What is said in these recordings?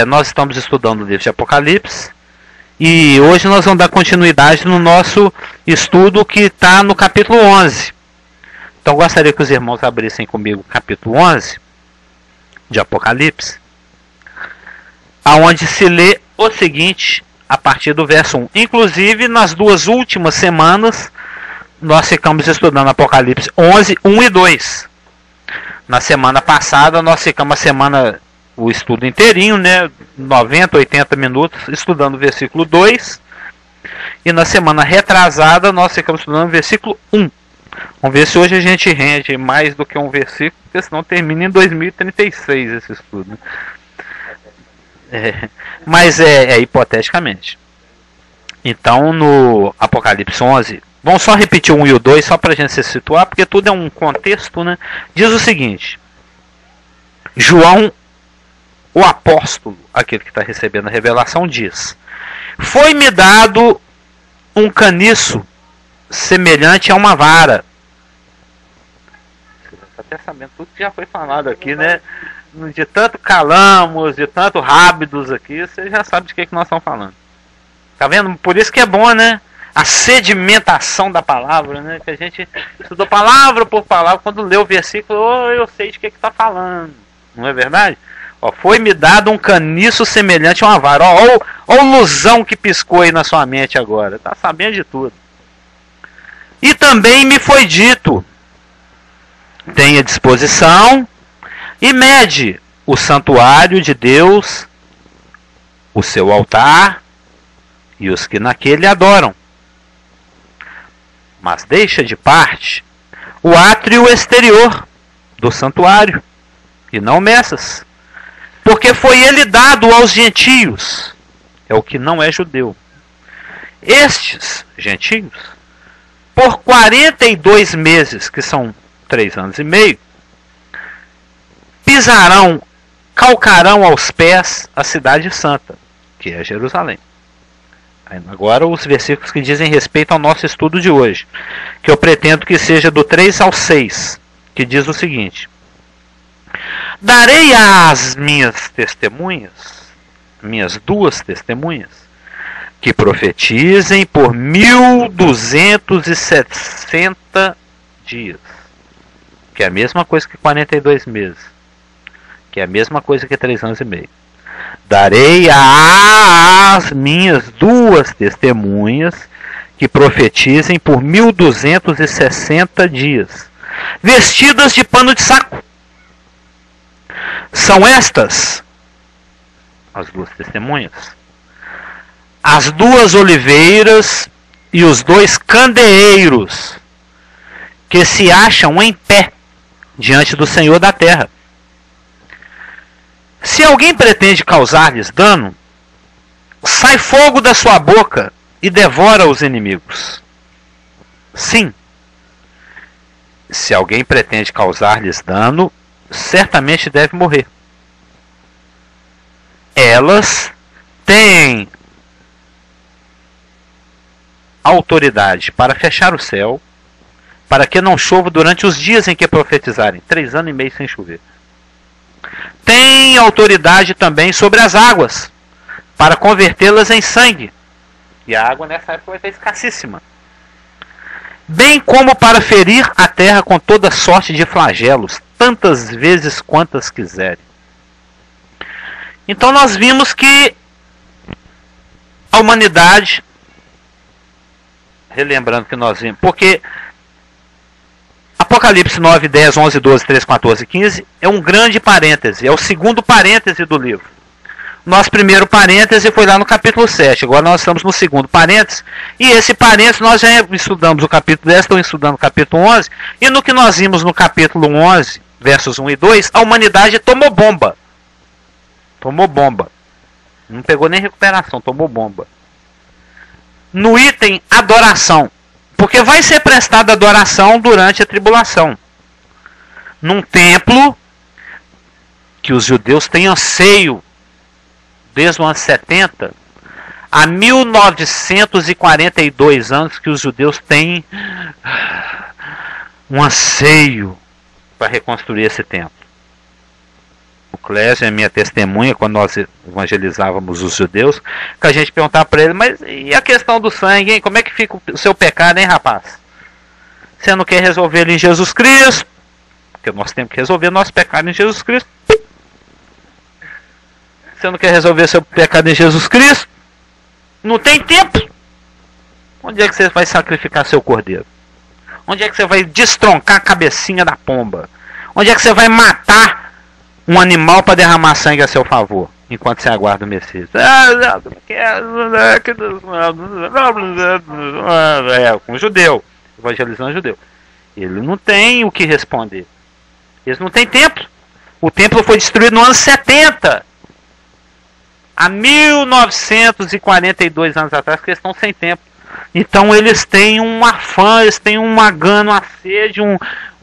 Nós estamos estudando o livro de Apocalipse e hoje nós vamos dar continuidade no nosso estudo que está no capítulo 11. Então gostaria que os irmãos abrissem comigo o capítulo 11 de Apocalipse, aonde se lê o seguinte a partir do verso 1. Inclusive, nas duas últimas semanas, nós ficamos estudando Apocalipse 11, 1 e 2. Na semana passada, nós ficamos o estudo inteirinho, né, 90, 80 minutos, estudando o versículo 2. E na semana retrasada, nós ficamos estudando o versículo 1. Vamos ver se hoje a gente rende mais do que um versículo, porque senão termina em 2036 esse estudo. Mas hipoteticamente. Então, no Apocalipse 11, vamos só repetir o 1 e o 2, só para a gente se situar, porque tudo é um contexto, né? Diz o seguinte: João, o apóstolo, aquele que está recebendo a revelação, diz: foi-me dado um caniço semelhante a uma vara. Você está até sabendo tudo que já foi falado aqui, né? De tanto calamos, de tanto rábidos aqui, você já sabe de que nós estamos falando. Tá vendo? Por isso que é bom, né? A sedimentação da palavra, né? Que a gente estudou palavra por palavra, quando lê o versículo, eu sei de que está falando. Não é verdade? Foi-me dado um caniço semelhante a uma vara. Ó o lusão que piscou aí na sua mente agora. Tá sabendo de tudo. E também me foi dito: tenha disposição e mede o santuário de Deus, o seu altar e os que naquele adoram. Mas deixa de parte o átrio exterior do santuário e não meças, porque foi ele dado aos gentios, é o que não é judeu. Estes gentios, por 42 meses, que são 3 anos e meio, pisarão, calcarão aos pés a cidade santa, que é Jerusalém. Agora os versículos que dizem respeito ao nosso estudo de hoje, que eu pretendo que seja do 3 ao 6, que diz o seguinte: darei às minhas testemunhas, minhas 2 testemunhas, que profetizem por 1260 dias, que é a mesma coisa que 42 meses, que é a mesma coisa que 3 anos e meio. Darei às minhas 2 testemunhas que profetizem por 1260 dias, vestidas de pano de saco. São estas as 2 testemunhas, as 2 oliveiras e os 2 candeeiros que se acham em pé diante do Senhor da terra. Se alguém pretende causar-lhes dano, sai fogo da sua boca e devora os inimigos. Sim, se alguém pretende causar-lhes dano, certamente deve morrer. Elas têm autoridade para fechar o céu, para que não chova durante os dias em que profetizarem. 3 anos e meio sem chover. Tem autoridade também sobre as águas, para convertê-las em sangue. E a água nessa época vai estar escassíssima. Bem como para ferir a terra com toda sorte de flagelos, tantas vezes quantas quiserem. Então nós vimos que a humanidade, relembrando que nós vimos, porque Apocalipse 9, 10, 11, 12, 13, 14, 15 é um grande parêntese, é o segundo parêntese do livro. Nosso primeiro parêntese foi lá no capítulo 7, agora nós estamos no segundo parêntese, e esse parêntese nós já estudamos o capítulo 10, estamos estudando o capítulo 11, e no que nós vimos no capítulo 11, versos 1 e 2, a humanidade tomou bomba. Tomou bomba. Não pegou nem recuperação, tomou bomba. No item adoração, porque vai ser prestada adoração durante a tribulação, num templo que os judeus têm anseio desde o ano 70 a 1942 anos que os judeus têm um anseio para reconstruir esse templo. o Clésio é minha testemunha quando nós evangelizávamos os judeus, que a gente perguntava para ele, mas e a questão do sangue, hein? Como é que fica o seu pecado, hein, rapaz? Você não quer resolver ele em Jesus Cristo? Porque nós temos que resolver nosso pecado em Jesus Cristo. Você não quer resolver seu pecado em Jesus Cristo? Não tem tempo. Onde é que você vai sacrificar seu cordeiro? Onde é que você vai destroncar a cabecinha da pomba? Onde é que você vai matar um animal para derramar sangue a seu favor? Enquanto você aguarda o Messias. Com o judeu. Evangelizando o judeu. Ele não tem o que responder. Eles não têm templo. O templo foi destruído no ano 70. Há 1942 anos atrás, que eles estão sem templo. Então eles têm um afã, eles têm uma gana, uma sede, um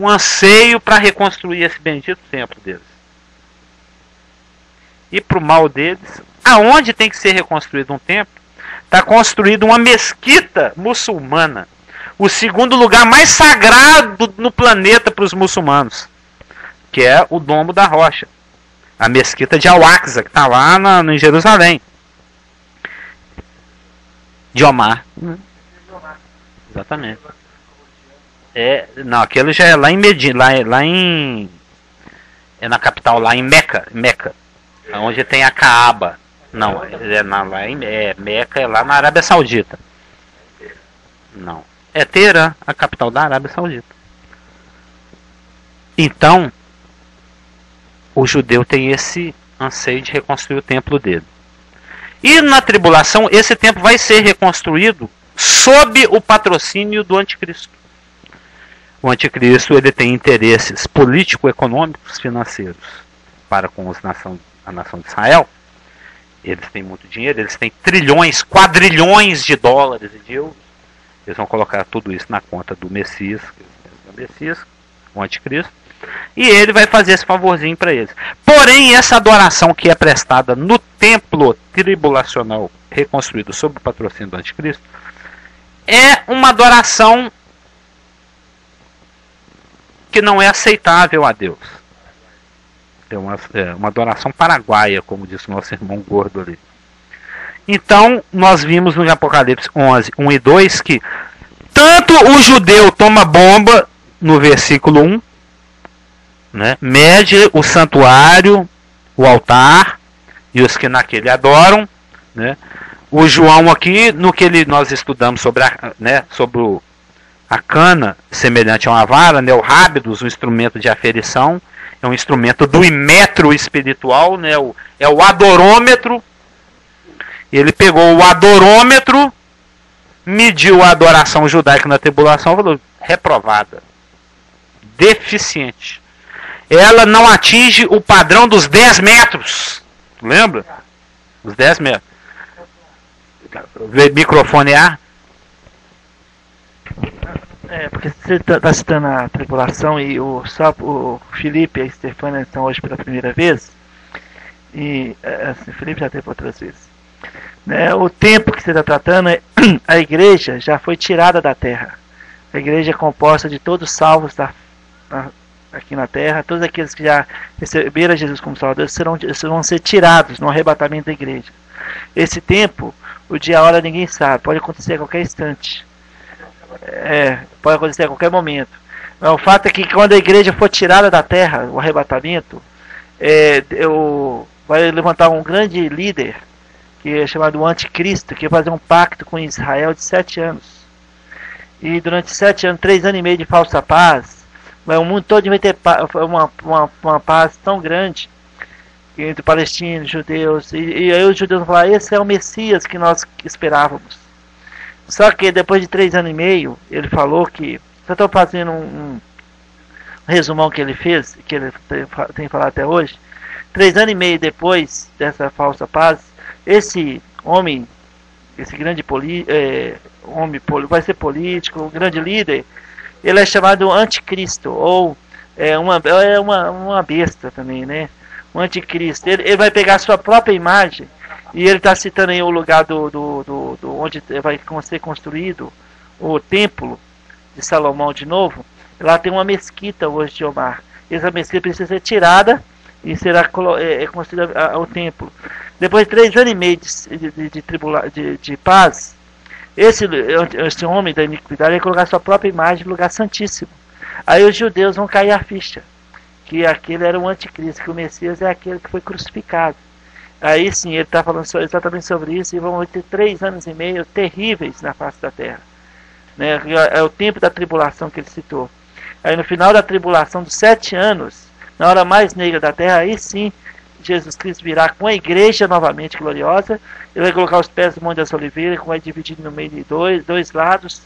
anseio para reconstruir esse bendito templo deles. E para o mal deles, aonde tem que ser reconstruído um templo? Está construída uma mesquita muçulmana. O segundo lugar mais sagrado no planeta para os muçulmanos. Que é o Domo da Rocha. A mesquita de Al-Aqsa, que está lá em Jerusalém. De Omar. Exatamente. Não, aquele já é lá em Medina, lá em... É na capital, lá em Meca. Onde tem a Kaaba. Não, Meca é lá na Arábia Saudita. Não. É Teherã, a capital da Arábia Saudita. Então, o judeu tem esse anseio de reconstruir o templo dele. E na tribulação, esse templo vai ser reconstruído sob o patrocínio do anticristo. O anticristo ele tem interesses político-econômicos, financeiros para com a nação de Israel. Eles têm muito dinheiro, eles têm trilhões, quadrilhões de dólares e de euros. Eles vão colocar tudo isso na conta do Messias, o anticristo, e ele vai fazer esse favorzinho para eles. Porém, essa adoração que é prestada no templo tribulacional reconstruído sob o patrocínio do anticristo é uma adoração que não é aceitável a Deus. É uma adoração paraguaia, como disse o nosso irmão gordo ali. Então, nós vimos no Apocalipse 11, 1 e 2 que tanto o judeu toma bomba no versículo 1, né, mede o santuário, o altar e os que naquele adoram, né. O João aqui, no que nós estudamos sobre a cana semelhante a uma vara, né, o rábidos, um instrumento de aferição, é um instrumento do imetro espiritual, né, é o adorômetro. Ele pegou o adorômetro, mediu a adoração judaica na tribulação e falou, reprovada, deficiente. Ela não atinge o padrão dos 10 metros. Lembra? Os 10 metros. Microfone A. Porque você está citando a tribulação e o Felipe e a Stefania estão hoje pela primeira vez. E o Felipe já teve outras vezes. O tempo que você está tratando, a igreja já foi tirada da terra. A igreja é composta de todos os salvos aqui na terra. Todos aqueles que já receberam Jesus como Salvador vão ser tirados no arrebatamento da igreja. Esse tempo, o dia e a hora ninguém sabe. Pode acontecer a qualquer instante. Pode acontecer a qualquer momento. Mas o fato é que quando a igreja for tirada da terra, o arrebatamento, vai levantar um grande líder, que é chamado Anticristo, que vai fazer um pacto com Israel de 7 anos. E durante 7 anos, 3 anos e meio de falsa paz, o mundo todo vai ter uma paz tão grande entre palestinos, judeus, e aí os judeus vão falar, esse é o Messias que nós esperávamos. Só que depois de 3 anos e meio, ele falou que, eu estou fazendo um resumão que ele fez, que ele tem falado até hoje, 3 anos e meio depois dessa falsa paz, esse homem, esse grande homem vai ser político, um grande líder, ele é chamado Anticristo, ou uma besta também, né? O Anticristo, ele vai pegar a sua própria imagem, e ele está citando aí o lugar do onde vai ser construído o templo de Salomão de novo. Lá tem uma mesquita hoje de Omar. Essa mesquita precisa ser tirada e será construído o templo. Depois de 3 anos e meio de paz, esse homem da iniquidade vai colocar sua própria imagem no lugar santíssimo. Aí os judeus vão cair a ficha, que aquele era o anticristo, que o Messias é aquele que foi crucificado. Aí sim, ele está falando exatamente sobre isso, e vão ter 3 anos e meio terríveis na face da terra. Né? É o tempo da tribulação que ele citou. Aí no final da tribulação dos 7 anos, na hora mais negra da terra, aí sim, Jesus Cristo virá com a igreja novamente gloriosa. Ele vai colocar os pés do Monte das Oliveiras, que vai dividir no meio de dois lados.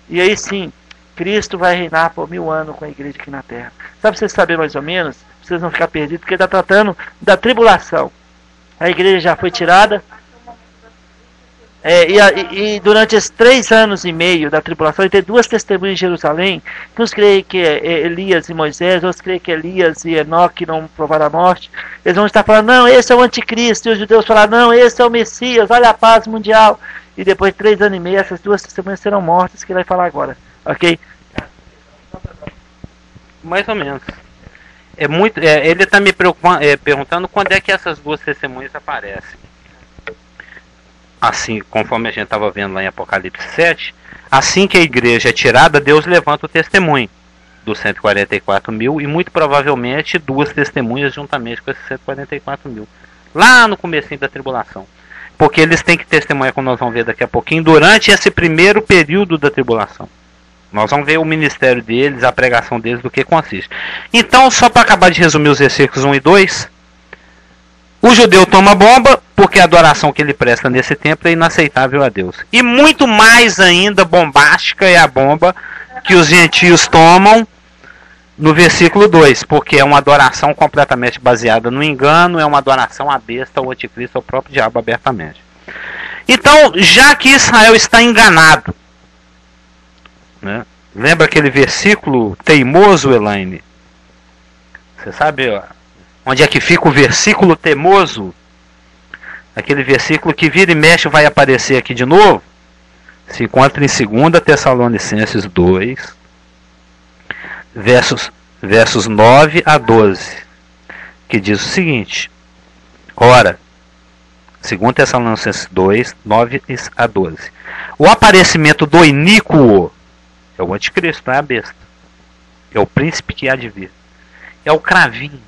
E aí sim, Cristo vai reinar por 1000 anos com a igreja aqui na terra. Só para vocês saberem mais ou menos, pra vocês não ficarem perdidos, porque ele está tratando da tribulação. A igreja já foi tirada. E durante esses 3 anos e meio da tribulação, ele tem 2 testemunhas em Jerusalém, que uns creem que é Elias e Moisés, outros creem que é Elias e Enoque não provaram a morte. Eles vão estar falando, não, esse é o anticristo, e os judeus falaram, não, esse é o Messias, olha a paz mundial. E depois de 3 anos e meio, essas 2 testemunhas serão mortas, que ele vai falar agora, ok? Mais ou menos. Ele está me perguntando quando é que essas 2 testemunhas aparecem. Assim, conforme a gente estava vendo lá em Apocalipse 7, assim que a igreja é tirada, Deus levanta o testemunho dos 144 mil, e muito provavelmente 2 testemunhas juntamente com esses 144 mil, lá no comecinho da tribulação, porque eles têm que testemunhar, como nós vamos ver daqui a pouquinho, durante esse primeiro período da tribulação. Nós vamos ver o ministério deles, a pregação deles, do que consiste. Então, só para acabar de resumir os versículos 1 e 2, o judeu toma bomba porque a adoração que ele presta nesse templo é inaceitável a Deus. E muito mais ainda bombástica é a bomba que os gentios tomam no versículo 2, porque é uma adoração completamente baseada no engano, é uma adoração à besta, ao anticristo, ao próprio diabo abertamente. Então, já que Israel está enganado, né? Lembra aquele versículo teimoso, Elaine? Você sabe onde é que fica o versículo teimoso? Aquele versículo que vira e mexe vai aparecer aqui de novo. Se encontra em 2 Tessalonicenses 2, versos 9 a 12, que diz o seguinte: ora, 2 Tessalonicenses 2, 9 a 12, o aparecimento do iníquo é o anticristo, não é a besta, é o príncipe que há de vir, é o cravinho,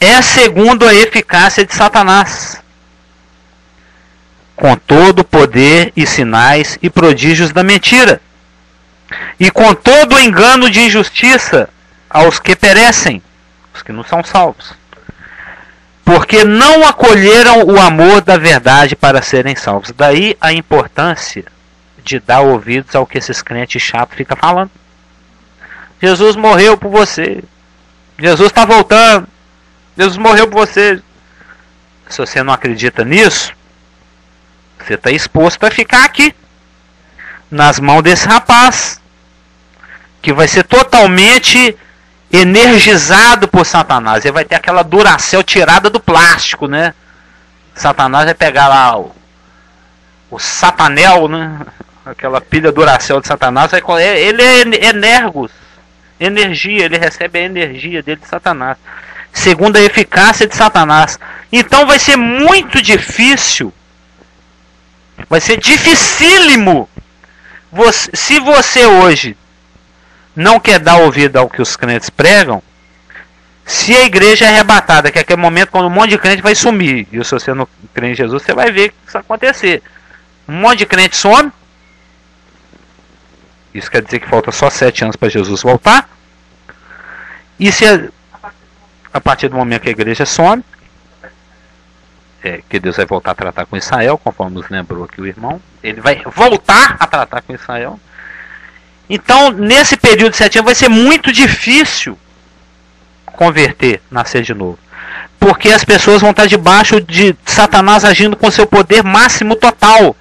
é segundo a eficácia de Satanás, com todo o poder e sinais e prodígios da mentira, e com todo o engano de injustiça aos que perecem, os que não são salvos, porque não acolheram o amor da verdade para serem salvos. Daí a importância de dar ouvidos ao que esses crentes chatos ficam falando. Jesus morreu por você, Jesus está voltando, Jesus morreu por você. Se você não acredita nisso, você está exposto a ficar aqui, nas mãos desse rapaz, que vai ser totalmente energizado por Satanás. Ele vai ter aquela Duracell tirada do plástico, né? Satanás vai pegar lá o satanel, né? Aquela pilha Duracell de Satanás. Ele é energia, ele recebe a energia dele de Satanás, segundo a eficácia de Satanás. Então vai ser muito difícil, vai ser dificílimo, se você hoje não quer dar ouvido ao que os crentes pregam, se a igreja é arrebatada, que é aquele momento quando um monte de crente vai sumir, e se você não crê em Jesus, você vai ver isso acontecer. Um monte de crente some, isso quer dizer que falta só 7 anos para Jesus voltar, e se a partir do momento que a igreja some, que Deus vai voltar a tratar com Israel, conforme nos lembrou aqui o irmão, ele vai voltar a tratar com Israel. Então, nesse período de 7 anos, vai ser muito difícil converter, nascer de novo. Porque as pessoas vão estar debaixo de Satanás agindo com seu poder máximo total.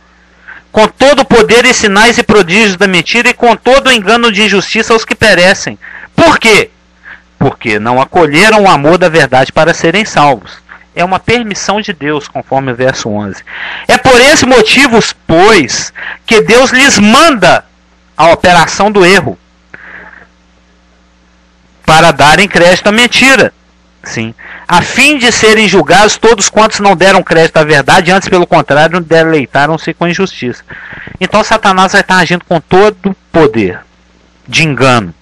Com todo o poder e sinais e prodígios da mentira e com todo o engano de injustiça aos que perecem. Por quê? Porque não acolheram o amor da verdade para serem salvos. É uma permissão de Deus, conforme o verso 11. É por esse motivo, pois, que Deus lhes manda a operação do erro, para darem crédito à mentira. Sim. A fim de serem julgados todos quantos não deram crédito à verdade, antes pelo contrário, deleitaram-se com injustiça. Então Satanás vai estar agindo com todo o poder de engano.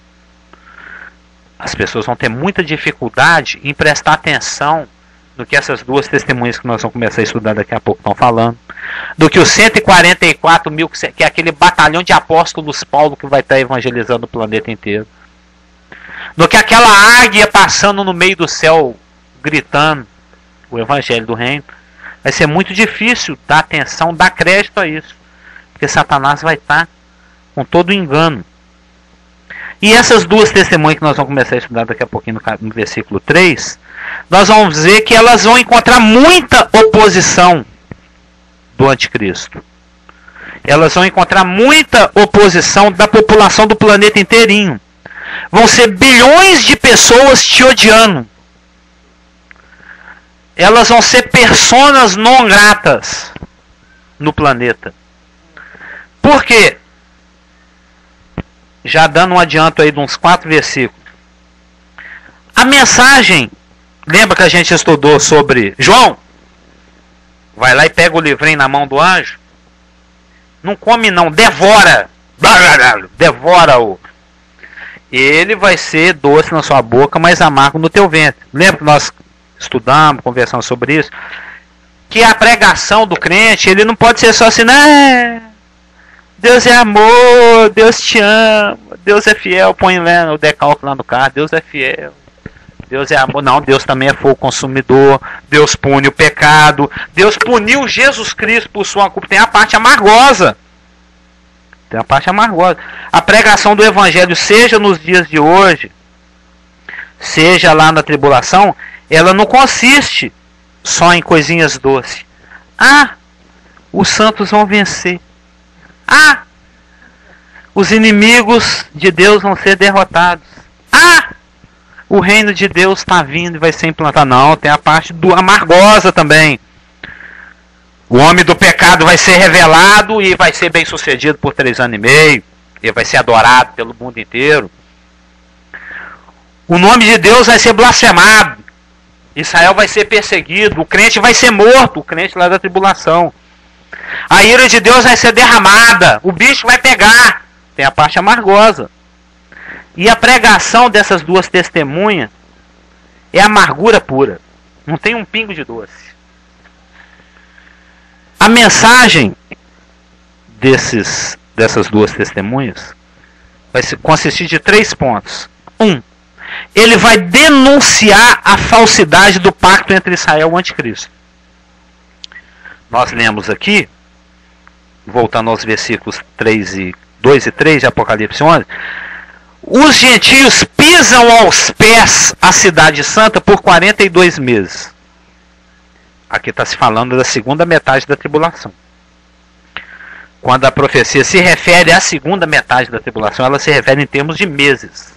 As pessoas vão ter muita dificuldade em prestar atenção no que essas duas testemunhas que nós vamos começar a estudar daqui a pouco estão falando, do que os 144 mil, que é aquele batalhão de apóstolos Paulo que vai estar evangelizando o planeta inteiro, do que aquela águia passando no meio do céu gritando o evangelho do reino. Vai ser muito difícil dar atenção, dar crédito a isso, porque Satanás vai estar com todo o engano. E essas duas testemunhas que nós vamos começar a estudar daqui a pouquinho no versículo 3, nós vamos ver que elas vão encontrar muita oposição do anticristo. Elas vão encontrar muita oposição da população do planeta inteirinho. Vão ser bilhões de pessoas te odiando. Elas vão ser personas não gratas no planeta. Por quê? Já dando um adianto aí de uns 4 versículos. A mensagem, lembra que a gente estudou sobre João? Vai lá e pega o livrinho na mão do anjo. Não come não, devora. Devora-o. Ele vai ser doce na sua boca, mas amargo no teu ventre. Lembra que nós estudamos, conversamos sobre isso? Que a pregação do crente, ele não pode ser só assim, né? Deus é amor, Deus te ama, Deus é fiel, põe o decalque lá no carro, Deus é fiel, Deus é amor. Não, Deus também é fogo consumidor, Deus pune o pecado, Deus puniu Jesus Cristo por sua culpa. Tem a parte amargosa. Tem a parte amargosa. A pregação do evangelho, seja nos dias de hoje, seja lá na tribulação, ela não consiste só em coisinhas doces. Ah, os santos vão vencer. Ah, os inimigos de Deus vão ser derrotados. Ah, o reino de Deus está vindo e vai ser implantado. Não, tem a parte do amargosa também. O homem do pecado vai ser revelado e vai ser bem sucedido por 3 anos e meio. Ele vai ser adorado pelo mundo inteiro. O nome de Deus vai ser blasfemado. Israel vai ser perseguido. O crente vai ser morto. O crente lá da tribulação. A ira de Deus vai ser derramada. O bicho vai pegar. Tem a parte amargosa. E a pregação dessas duas testemunhas é amargura pura. Não tem um pingo de doce. A mensagem dessas duas testemunhas vai consistir de 3 pontos. 1. Ele vai denunciar a falsidade do pacto entre Israel e o anticristo. Nós lemos aqui, voltando aos versículos 2 e 3 de Apocalipse 11, os gentios pisam aos pés a cidade santa por 42 meses. Aqui está se falando da segunda metade da tribulação. Quando a profecia se refere à segunda metade da tribulação, ela se refere em termos de meses.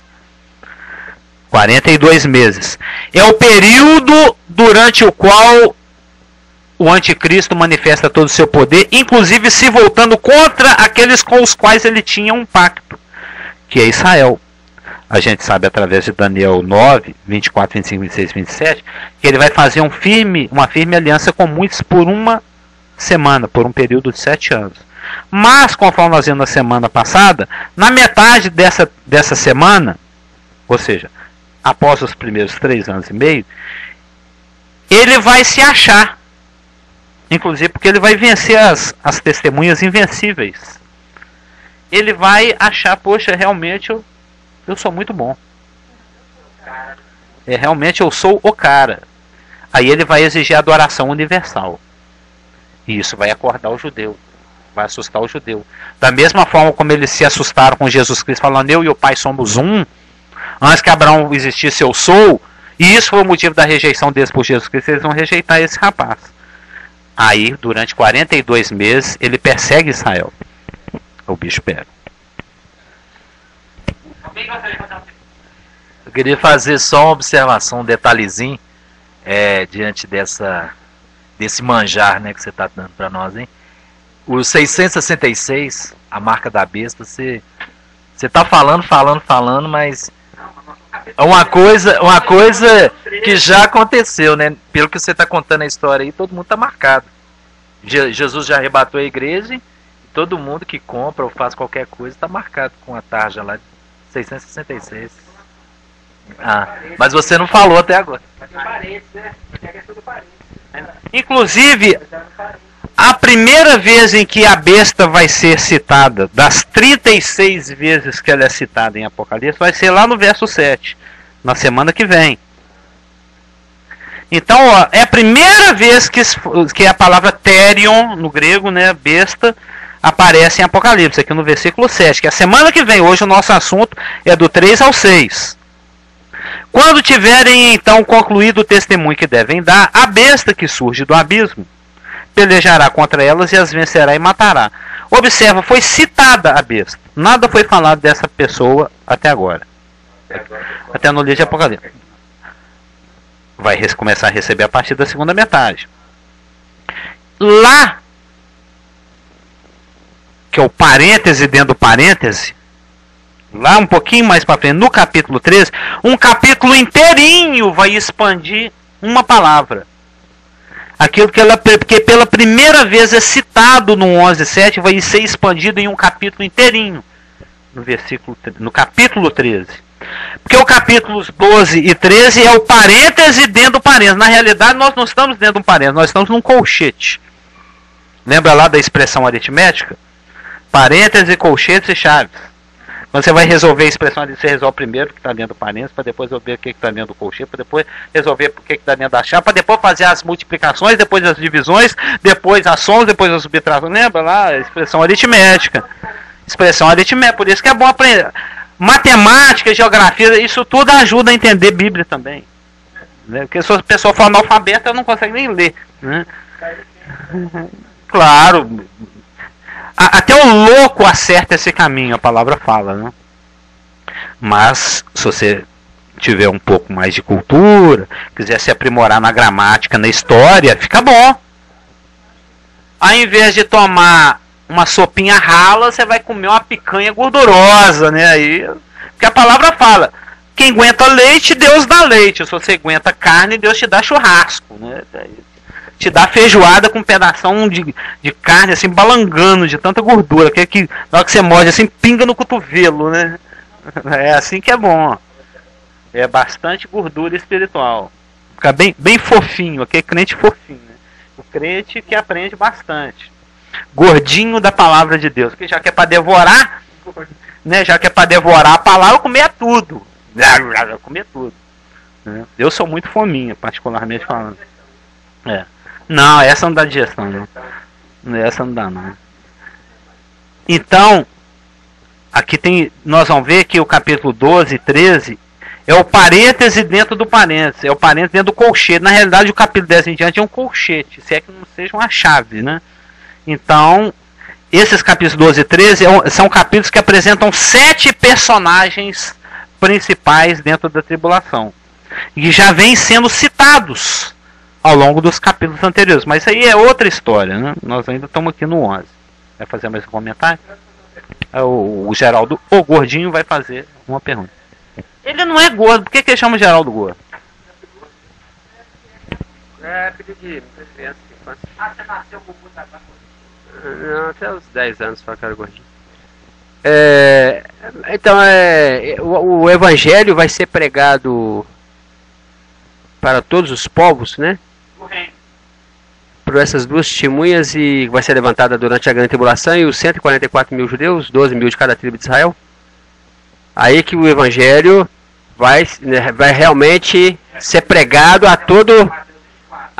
42 meses. É o período durante o qual o anticristo manifesta todo o seu poder, inclusive se voltando contra aqueles com os quais ele tinha um pacto, que é Israel. A gente sabe através de Daniel 9, 24, 25, 26, 27, que ele vai fazer uma firme aliança com muitos por uma semana, por um período de 7 anos. Mas, conforme nós vimos na semana passada, na metade dessa semana, ou seja, após os primeiros 3 anos e meio, ele vai se achar. Inclusive porque ele vai vencer as testemunhas invencíveis. Ele vai achar, poxa, realmente eu sou muito bom. Realmente eu sou o cara. Aí ele vai exigir a adoração universal. E isso vai acordar o judeu. Vai assustar o judeu. Da mesma forma como eles se assustaram com Jesus Cristo, falando, eu e o Pai somos um. Antes que Abraão existisse, eu sou. E isso foi o motivo da rejeição deles por Jesus Cristo. Eles vão rejeitar esse rapaz. Aí, durante 42 meses, ele persegue Israel. O bicho pega. Eu queria fazer só uma observação, um detalhezinho, diante desse manjar, né, que você está dando para nós, hein? O 666, a marca da besta, você está falando, mas uma coisa que já aconteceu, né? Pelo que você está contando a história aí, todo mundo está marcado. Jesus já arrebatou a igreja e todo mundo que compra ou faz qualquer coisa está marcado com a tarja lá de 666. Mas você não falou até agora. Inclusive, a primeira vez em que a besta vai ser citada, das 36 vezes que ela é citada em Apocalipse, vai ser lá no verso 7, na semana que vem. Então, ó, é a primeira vez que a palavra therion, no grego, né, besta, aparece em Apocalipse, aqui no versículo 7, que é a semana que vem. Hoje o nosso assunto é do 3 ao 6. Quando tiverem então concluído o testemunho que devem dar, a besta que surge do abismo pelejará contra elas e as vencerá e matará. Observa, foi citada a besta. Nada foi falado dessa pessoa até agora. Até no livro de Apocalipse. Vai começar a receber a partir da segunda metade. Lá, que é o parêntese dentro do parêntese, lá um pouquinho mais para frente, no capítulo 13, um capítulo inteirinho vai expandir uma palavra. Aquilo que pela primeira vez é citado no 11:7 vai ser expandido em um capítulo inteirinho, no capítulo 13. Porque o capítulos 12 e 13 é o parêntese dentro do parêntese. Na realidade, nós não estamos dentro de um parêntese, nós estamos num colchete. Lembra lá da expressão aritmética? Parêntese, colchetes e chaves. Quando você vai resolver a expressão, você resolve primeiro o que está dentro do parênteses, para depois resolver o que está dentro do colchete, para depois resolver o que está dentro da chave, para depois fazer as multiplicações, depois as divisões, depois as somas, depois as subtrações. Lembra lá a expressão aritmética? Expressão aritmética, por isso que é bom aprender. Matemática, geografia, isso tudo ajuda a entender Bíblia também. Né? Porque se a pessoa for analfabeta, ela não consegue nem ler. Né? Claro. Até o louco acerta esse caminho, a palavra fala, né? Mas, se você tiver um pouco mais de cultura, quiser se aprimorar na gramática, na história, fica bom. Ao invés de tomar uma sopinha rala, você vai comer uma picanha gordurosa, né? Aí, porque a palavra fala, quem aguenta leite, Deus dá leite. Se você aguenta carne, Deus te dá churrasco, né? Te dá feijoada com um pedação de carne assim balangando de tanta gordura que na hora que você morde assim pinga no cotovelo, né? É assim que é bom. É bastante gordura espiritual. Fica bem fofinho, aqui é crente fofinho, né? O crente que aprende bastante. Gordinho da palavra de Deus, que já que é para devorar, né? Já que é para devorar a palavra, comer tudo. Comer tudo. Né? Eu sou muito fominha, particularmente falando. É. Não, essa não dá digestão, não. Essa não dá, não. Então, aqui tem, nós vamos ver que o capítulo 12 e 13 é o parêntese dentro do parêntese, é o parêntese dentro do colchete. Na realidade, o capítulo 10 em diante é um colchete, se é que não seja uma chave, né? Então, esses capítulos 12 e 13 são capítulos que apresentam 7 personagens principais dentro da tribulação. E já vêm sendo citados ao longo dos capítulos anteriores. Mas isso aí é outra história, né? Nós ainda estamos aqui no 11. Vai fazer mais um comentário? O Geraldo, o gordinho, vai fazer uma pergunta. Ele não é gordo. Por que ele chama Geraldo gordo? É pedido de criança. Você nasceu com muita coisa? Não, até os 10 anos só que era gordinho. Então, o evangelho vai ser pregado para todos os povos, né? Por essas duas testemunhas, e vai ser levantada durante a grande tribulação, e os 144 mil judeus, 12 mil de cada tribo de Israel. Aí que o evangelho vai realmente ser pregado a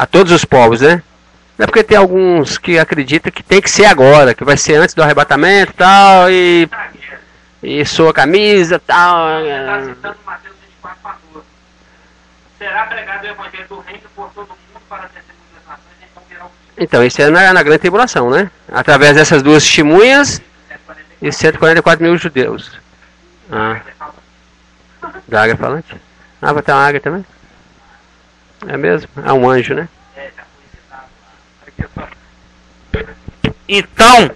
todos os povos, né? Não é porque tem alguns que acreditam que tem que ser agora, que vai ser antes do arrebatamento tal, e soa a camisa tal. Está citando Mateus 24:14. Será pregado o evangelho do reino por todo mundo para a testemunha das nações, então virá o... Então, isso é na grande tribulação, né? Através dessas duas testemunhas e 144 mil judeus. Da águia falante? Vai ter uma águia também? É mesmo? É um anjo, né? Então,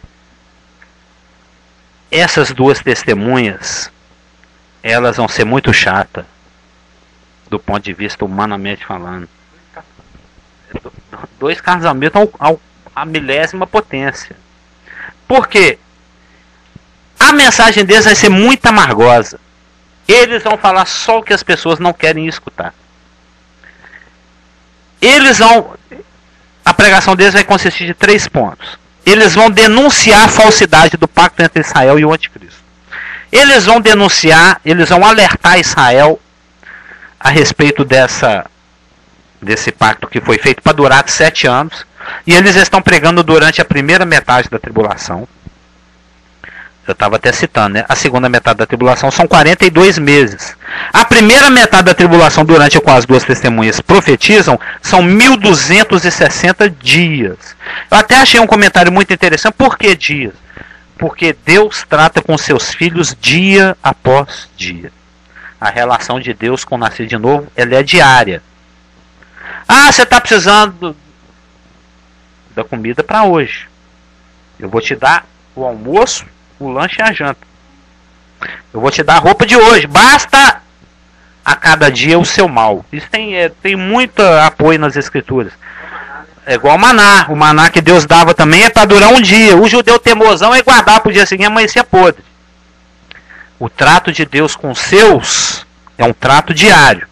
essas duas testemunhas, elas vão ser muito chatas. do ponto de vista humanamente falando. 2 casamentos à milésima potência. Por quê? A mensagem deles vai ser muito amargosa. Eles vão falar só o que as pessoas não querem escutar. A pregação deles vai consistir de 3 pontos. Eles vão denunciar a falsidade do pacto entre Israel e o anticristo. Eles vão denunciar, eles vão alertar Israel a respeito desse pacto que foi feito para durar 7 anos. E eles estão pregando durante a primeira metade da tribulação. Eu estava até citando, né? A segunda metade da tribulação são 42 meses. A primeira metade da tribulação, durante a qual as 2 testemunhas profetizam, são 1260 dias. Eu até achei um comentário muito interessante. Por que dias? Porque Deus trata com seus filhos dia após dia. A relação de Deus com o nascer de novo, ela é diária. Ah, você está precisando da comida para hoje. Eu vou te dar o almoço, o lanche e a janta. Eu vou te dar a roupa de hoje. Basta a cada dia o seu mal. Isso tem muito apoio nas escrituras. É igual o maná. O maná que Deus dava também é para durar um dia. O judeu teimosão é guardar para o dia seguinte e amanhecer podre. O trato de Deus com os seus é um trato diário.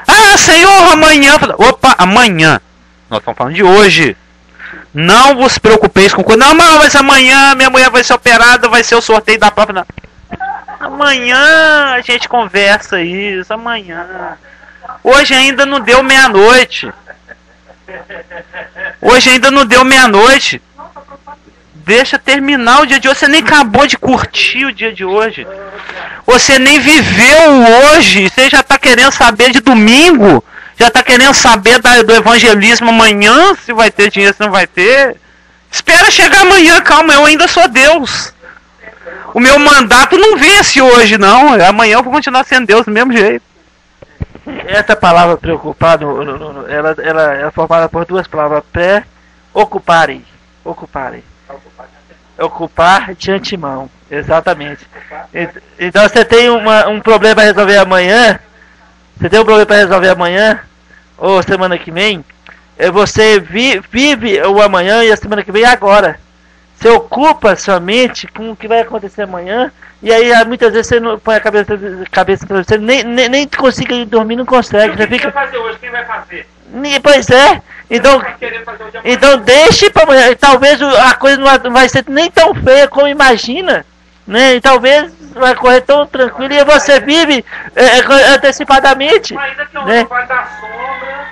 Ah, Senhor, amanhã. Opa, amanhã. Nós estamos falando de hoje. Não vos preocupeis com coisa. Não, mas amanhã minha mulher vai ser operada, vai ser o sorteio da prova. Não. Amanhã a gente conversa isso. Amanhã. Hoje ainda não deu meia-noite. Hoje ainda não deu meia-noite. Deixa terminar o dia de hoje. Você nem acabou de curtir o dia de hoje. Você nem viveu hoje. Você já está querendo saber de domingo. Já está querendo saber do evangelismo amanhã. Se vai ter dinheiro, se não vai ter. Espera chegar amanhã, calma. Eu ainda sou Deus. O meu mandato não vence hoje, não. Amanhã eu vou continuar sendo Deus do mesmo jeito. Essa palavra preocupado, ela é formada por 2 palavras. Pré-ocuparem. Ocuparem. Ocupar de antemão. Exatamente. Então você tem um problema para resolver amanhã. Você tem um problema para resolver amanhã ou semana que vem. Você vive o amanhã e a semana que vem agora. Você ocupa sua mente com o que vai acontecer amanhã. E aí muitas vezes você não põe a cabeça para você, nem consiga dormir, não consegue. O que você vai fazer hoje? Quem vai fazer? Pois é. Então deixe para amanhã. Talvez a coisa não vai ser nem tão feia como imagina, né? E talvez vai correr tão tranquilo e você vive antecipadamente. Mas aqui né? Vai dar sombra.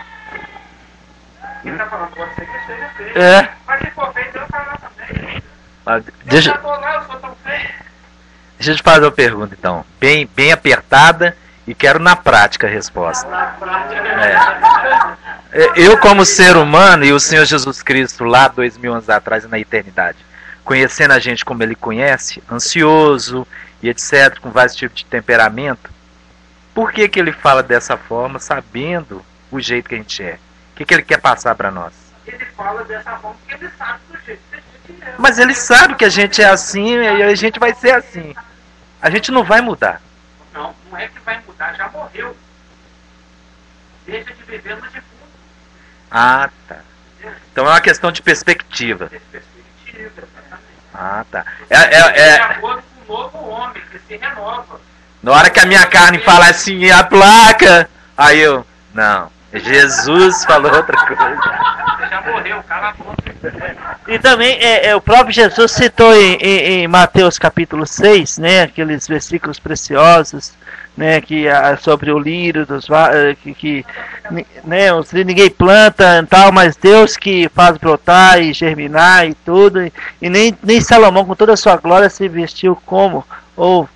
Quem tá falando com você que seja feio. Mas se for feio, Deus vai lá também. Deixa eu te fazer uma pergunta então. Bem apertada e quero na prática a resposta. Eu como ser humano e o Senhor Jesus Cristo lá 2000 anos atrás na eternidade, conhecendo a gente como Ele conhece, ansioso e etc, com vários tipos de temperamento, por que Ele fala dessa forma, sabendo o jeito que a gente é? O que Ele quer passar para nós? Ele fala dessa forma porque Ele sabe do jeito que a gente é. Mas Ele sabe que a gente é assim e a gente vai ser assim. A gente não vai mudar. Não é que vai mudar, já morreu. Deixa de viver no defunto. Ah, tá. Então é uma questão de perspectiva. Perspectiva, exatamente. Ah, tá. De acordo com o novo homem, que se renova. Na hora que a minha carne fala assim, a placa, aí eu, não, Jesus falou outra coisa. Você já morreu, cala a boca. E também o próprio Jesus citou em Mateus capítulo 6, né, aqueles versículos preciosos, né, que sobre o lírio né, ninguém planta e tal, mas Deus que faz brotar e germinar e tudo, e nem Salomão com toda a sua glória se vestiu como, ou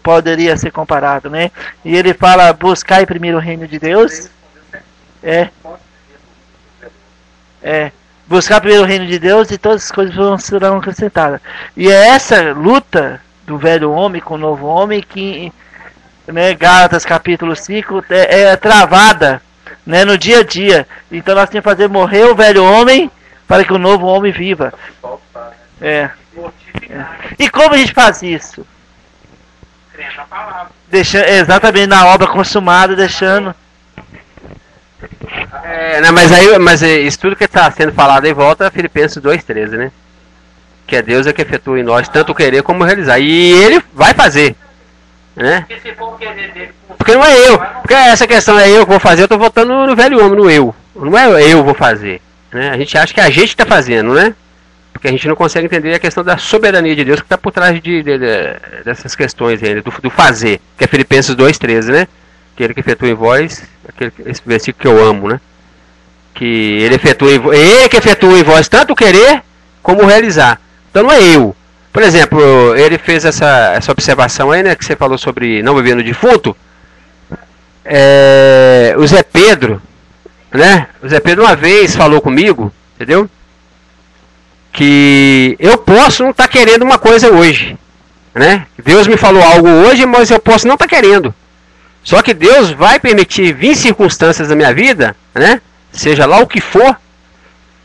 poderia ser comparado, né? E ele fala, buscai primeiro o reino de Deus. Buscar primeiro o reino de Deus e todas as coisas serão acrescentadas. E é essa luta do velho homem com o novo homem que, né, Gálatas capítulo 5 é travada, né, no dia a dia. Então nós temos que fazer morrer o velho homem para que o novo homem viva. E como a gente faz isso? A palavra. Exatamente na obra consumada, deixando. Não, mas isso tudo que está sendo falado aí volta a Filipenses 2,13, né? Que é Deus é que efetua em nós tanto querer como realizar. E Ele vai fazer, né? Porque não é eu. Porque essa questão é eu que vou fazer, eu estou voltando no velho homem, no eu. Não é eu vou fazer, né? A gente acha que a gente está fazendo, né? Porque a gente não consegue entender a questão da soberania de Deus que está por trás dessas questões aí, do fazer, que é Filipenses 2,13, né? Aquele que efetua em vós, esse versículo que eu amo, né? Que ele que efetua em vós tanto querer como realizar. Então não é eu. Por exemplo, ele fez essa observação aí, né? Que você falou sobre não viver no defunto. O Zé Pedro, né? O Zé Pedro uma vez falou comigo, entendeu? Que eu posso não estar querendo uma coisa hoje, né? Deus me falou algo hoje, mas eu posso não estar querendo. Só que Deus vai permitir vir circunstâncias na minha vida, né? Seja lá o que for,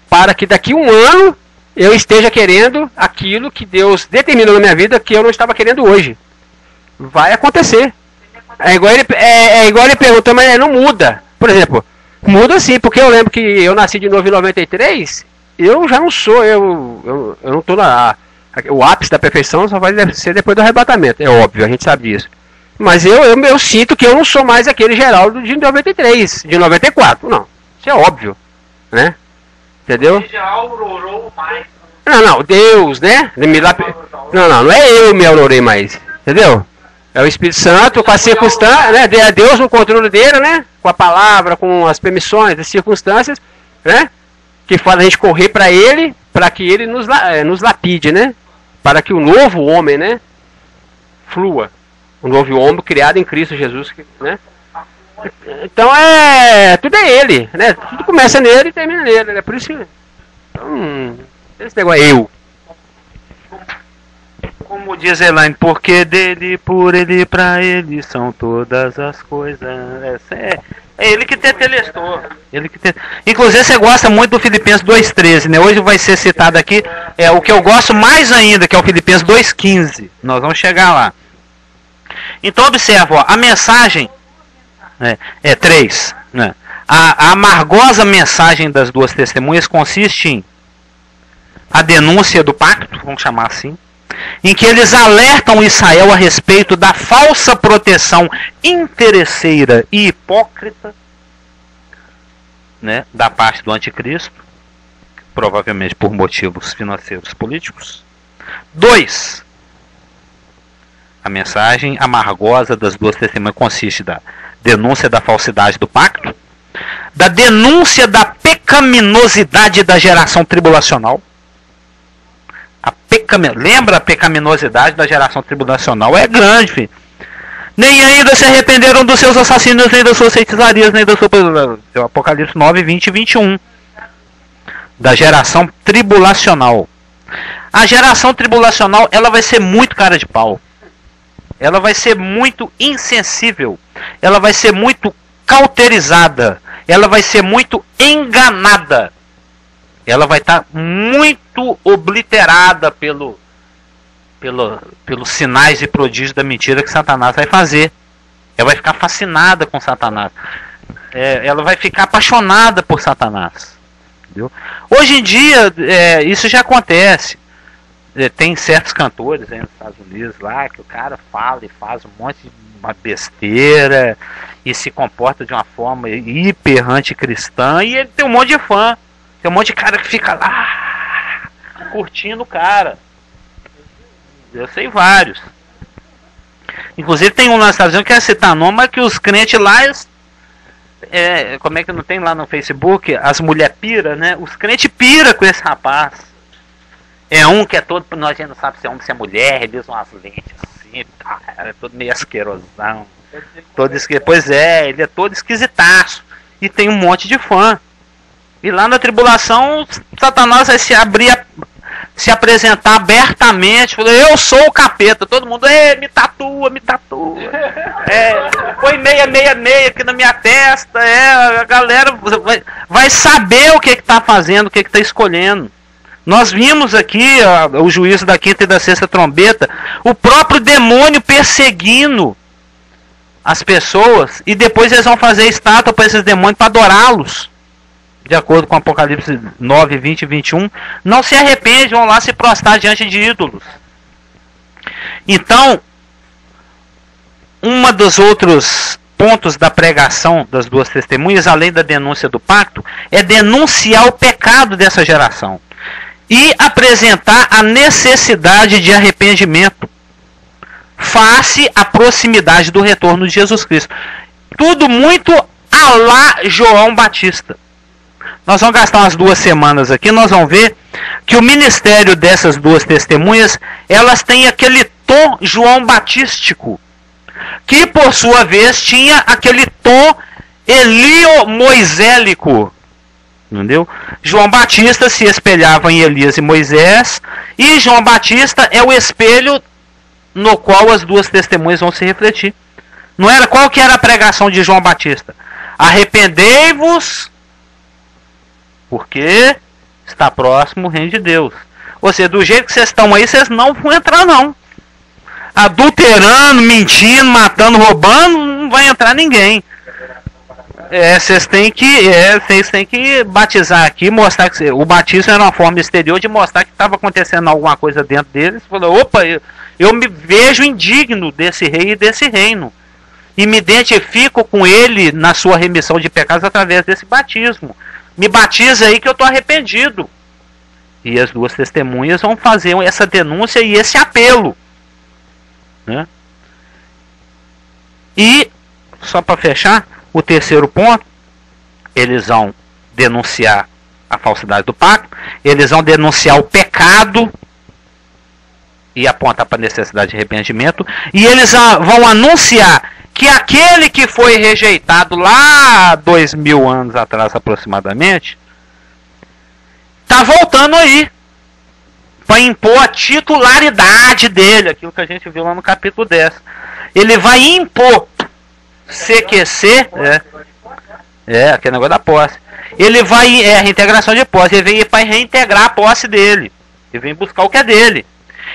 para que daqui um ano eu esteja querendo aquilo que Deus determinou na minha vida que eu não estava querendo hoje. Vai acontecer. É igual ele perguntou, mas não muda. Por exemplo, muda sim, porque eu lembro que eu nasci de novo em 93, eu já não sou, eu não estou o ápice da perfeição só vai ser depois do arrebatamento, é óbvio, a gente sabe disso. Mas eu sinto que eu não sou mais aquele Geraldo de 93, de 94, não. Isso é óbvio, né? Entendeu? Você já aurorou mais. Não, Deus, né? Não é eu me aurorei mais, entendeu? É o Espírito Santo com a circunstância, né? É Deus no controle dele, né? Com a palavra, com as permissões, as circunstâncias, né? Que faz a gente correr para ele, para que ele nos lapide, né? Para que o novo homem, né? Flua. O novo homem criado em Cristo Jesus, né? Então tudo é ele, né? Tudo começa nele e termina nele, né? Por isso que esse negócio é eu. Como diz Elaine, porque dele, por ele, pra ele são todas as coisas. É ele que tetelestou. Inclusive você gosta muito do Filipenses 2,13, né? Hoje vai ser citado aqui o que eu gosto mais ainda, que é o Filipenses 2,15. Nós vamos chegar lá. Então observa, ó, a mensagem é 3, né? A amargosa mensagem das duas testemunhas consiste em a denúncia do pacto, vamos chamar assim, em que eles alertam Israel a respeito da falsa proteção interesseira e hipócrita, né, da parte do anticristo, provavelmente por motivos financeiros políticos. 2. A mensagem amargosa das duas testemunhas consiste da denúncia da falsidade do pacto, da denúncia da pecaminosidade da geração tribulacional. Lembra a pecaminosidade da geração tribulacional? É grande, filho. Nem ainda se arrependeram dos seus assassinos, nem das suas feitiçarias, nem da sua... Apocalipse 9, 20 e 21. Da geração tribulacional. A geração tribulacional, ela vai ser muito cara de pau. Ela vai ser muito insensível. Ela vai ser muito cauterizada. Ela vai ser muito enganada. Ela vai estar muito obliterada pelos sinais e prodígios da mentira que Satanás vai fazer. Ela vai ficar fascinada com Satanás. Ela vai ficar apaixonada por Satanás. Entendeu? Hoje em dia, isso já acontece. Tem certos cantores aí nos Estados Unidos lá que o cara fala e faz um monte de uma besteira e se comporta de uma forma hiper anticristã e ele tem um monte de fã. Tem um monte de cara que fica lá curtindo o cara. Eu sei vários. Inclusive tem um lá nos Estados Unidos que quer citar nome, mas que os crentes lá, como é que não tem lá no Facebook, as mulher pira, né? Os crentes pira com esse rapaz. É um que é todo, nós já não sabe se é homem, se é mulher, ele usa umas lentes assim, é todo meio asquerosão. Pois é, ele é todo esquisitaço. E tem um monte de fã. E lá na tribulação, Satanás vai se apresentar abertamente, falando, eu sou o capeta, todo mundo, me tatua. Põe 666 aqui na minha testa, a galera vai saber o que está fazendo, o que está escolhendo. Nós vimos aqui o juízo da quinta e da sexta trombeta, o próprio demônio perseguindo as pessoas e depois eles vão fazer estátua para esses demônios para adorá-los. De acordo com Apocalipse 9, 20 e 21. Não se arrependem, vão lá se prostrar diante de ídolos. Então, uma dos outros pontos da pregação das duas testemunhas, além da denúncia do pacto, é denunciar o pecado dessa geração e apresentar a necessidade de arrependimento face à proximidade do retorno de Jesus Cristo. Tudo muito à la João Batista. Nós vamos gastar umas 2 semanas aqui, nós vamos ver que o ministério dessas duas testemunhas, elas têm aquele tom João Batístico, que por sua vez tinha aquele tom elio-moisélico. Entendeu? João Batista se espelhava em Elias e Moisés, e João Batista é o espelho no qual as duas testemunhas vão se refletir. Não era? Qual que era a pregação de João Batista? Arrependei-vos, porque está próximo o reino de Deus. Ou seja, do jeito que vocês estão aí, vocês não vão entrar não. Adulterando, mentindo, matando, roubando, não vai entrar ninguém. Vocês têm que batizar aqui, mostrar que o batismo era uma forma exterior de mostrar que estava acontecendo alguma coisa dentro deles. Falou, opa, eu me vejo indigno desse rei e desse reino. E me identifico com ele na sua remissão de pecados através desse batismo. Me batiza aí que eu estou arrependido. E as duas testemunhas vão fazer essa denúncia e esse apelo. Né? E, só para fechar, o terceiro ponto, eles vão denunciar a falsidade do pacto, eles vão denunciar o pecado e apontar para a necessidade de arrependimento, e eles vão anunciar que aquele que foi rejeitado lá 2000 anos atrás aproximadamente, está voltando aí, para impor a titularidade dele, aquilo que a gente viu lá no capítulo 10. Ele vai impor CQC, aquele negócio da posse. Ele vai, a reintegração de posse, ele vem para reintegrar a posse dele. Ele vem buscar o que é dele.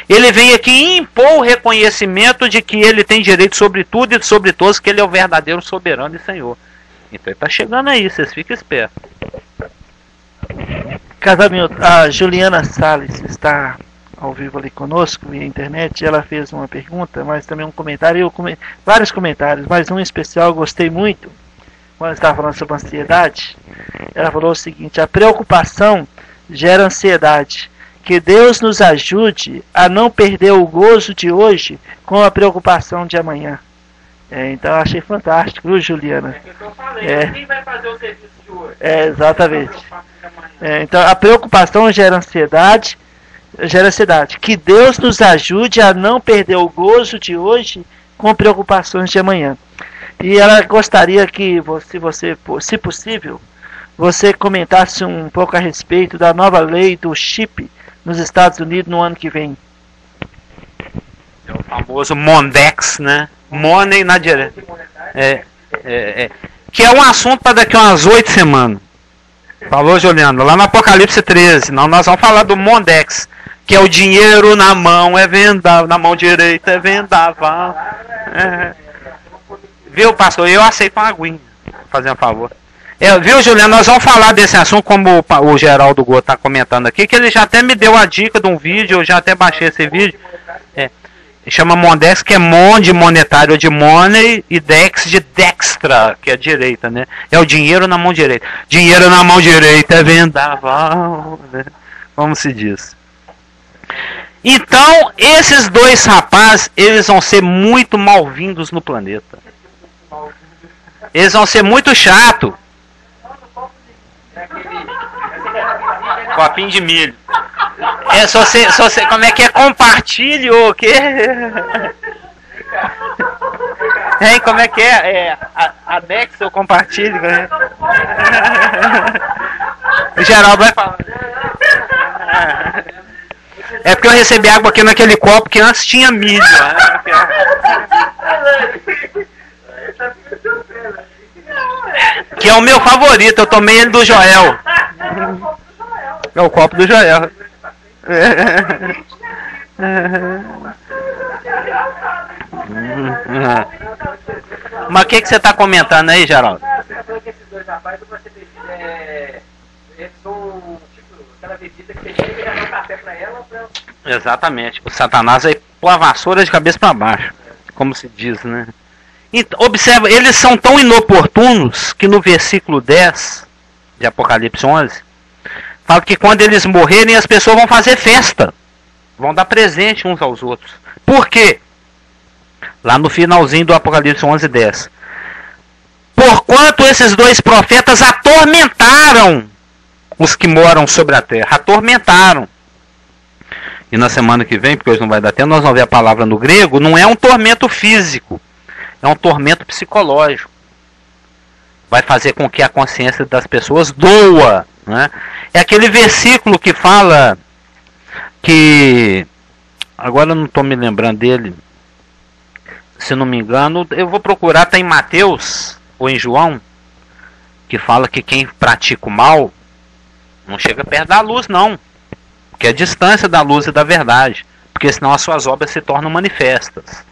Ele vem aqui impor o reconhecimento de que ele tem direito sobre tudo e sobre todos, que ele é o verdadeiro soberano e Senhor. Então ele está chegando aí, vocês fiquem espertos. Casamento, a Juliana Salles está ao vivo ali conosco via internet. Ela fez uma pergunta, mas também um comentário, vários comentários, mas um especial eu gostei muito. Quando estava falando sobre ansiedade, ela falou o seguinte: a preocupação gera ansiedade. Que Deus nos ajude a não perder o gozo de hoje com a preocupação de amanhã. Então eu achei fantástico, viu, Juliana? Quem vai fazer o serviço de hoje? Exatamente. Então a preocupação gera ansiedade. Que Deus nos ajude a não perder o gozo de hoje com preocupações de amanhã. E ela gostaria que você, se possível, você comentasse um pouco a respeito da nova lei do chip nos Estados Unidos no ano que vem. É o famoso Mondex, né? Money na direita. Que é um assunto para daqui a umas 8 semanas. Falou, Juliano? Lá no Apocalipse 13. Não, nós vamos falar do Mondex, que é o dinheiro na mão é vendaval, na mão direita é vendaval. Viu, pastor? Eu aceito uma aguinha. Fazer um favor. Viu, Juliano? Nós vamos falar desse assunto, como o Geraldo Go está comentando aqui, que ele já até me deu a dica de um vídeo, eu já até baixei esse vídeo. Chama Mondex, que é Mon de monetário de money, e Dex de dextra, que é direita, né? É o dinheiro na mão direita. Dinheiro na mão direita é vendaval, né? Como se diz. Então, esses dois rapazes, eles vão ser muito mal-vindos no planeta. Eles vão ser muito chato. Copinho de milho. Só você, como é que é? Compartilhe o quê? Como é que é? Anexa ou compartilhe? Né? O Geraldo vai falar. É porque eu recebi água aqui naquele copo que antes tinha milho. Né? Que é o meu favorito, eu tomei ele do Joel. É o copo do Joel. Mas o que você está comentando aí, Geraldo? Você falou que esses dois rapazes vão ser eles são tipo aquela bebida que você chega e dá um café pra ela ou pra ela? Exatamente. O Satanás aí pôr a vassoura de cabeça para baixo, como se diz, né? Então, observa, eles são tão inoportunos que no versículo 10 de Apocalipse 11 fala que quando eles morrerem as pessoas vão fazer festa, vão dar presente uns aos outros. Por quê? Lá no finalzinho do Apocalipse 11:10. Porquanto esses dois profetas atormentaram os que moram sobre a terra. Atormentaram. E na semana que vem, porque hoje não vai dar tempo, nós vamos ver a palavra no grego. Não é um tormento físico. É um tormento psicológico. Vai fazer com que a consciência das pessoas doa. Né? É aquele versículo que fala que... Agora eu não estou me lembrando dele. Se não me engano, eu vou procurar, está em Mateus ou em João, que fala que quem pratica o mal não chega perto da luz, não. Porque é a distância da luz e da verdade. Porque senão as suas obras se tornam manifestas.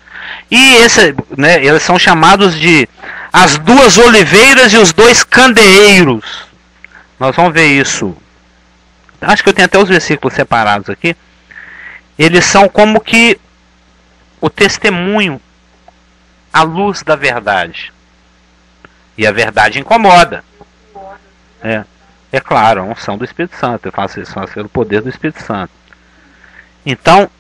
E eles são chamados de as duas oliveiras e os dois candeeiros. Nós vamos ver isso. Acho que eu tenho até os versículos separados aqui. Eles são como que o testemunho, a luz da verdade. E a verdade incomoda. É claro, a unção do Espírito Santo. Eu faço isso pelo poder do Espírito Santo. Então,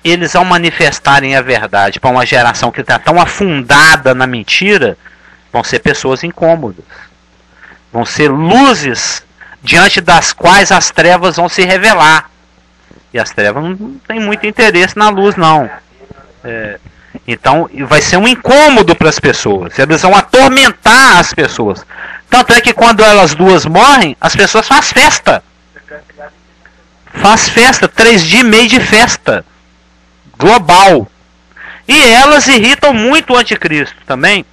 eles ao manifestarem a verdade para uma geração que está tão afundada na mentira, vão ser pessoas incômodas. Vão ser luzes diante das quais as trevas vão se revelar. E as trevas não têm muito interesse na luz, não. Então, vai ser um incômodo para as pessoas. Eles vão atormentar as pessoas. Tanto é que quando elas duas morrem, as pessoas fazem festa. Faz festa, 3 dias e meio de festa. Global. E elas irritam muito o anticristo também.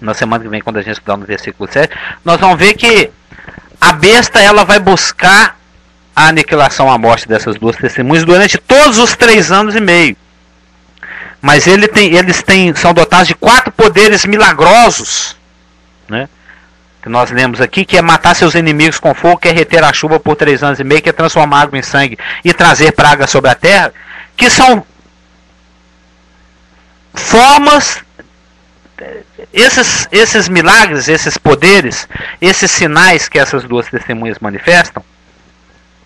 Na semana que vem, quando a gente estudar no versículo 7, nós vamos ver que a besta ela vai buscar a aniquilação, a morte dessas duas testemunhas durante todos os 3 anos e meio. Mas eles são dotados de 4 poderes milagrosos, né? Que nós lemos aqui, que é matar seus inimigos com fogo, que é reter a chuva por 3 anos e meio, que é transformar água em sangue e trazer praga sobre a terra, que são formas, esses milagres, esses poderes, esses sinais que essas duas testemunhas manifestam,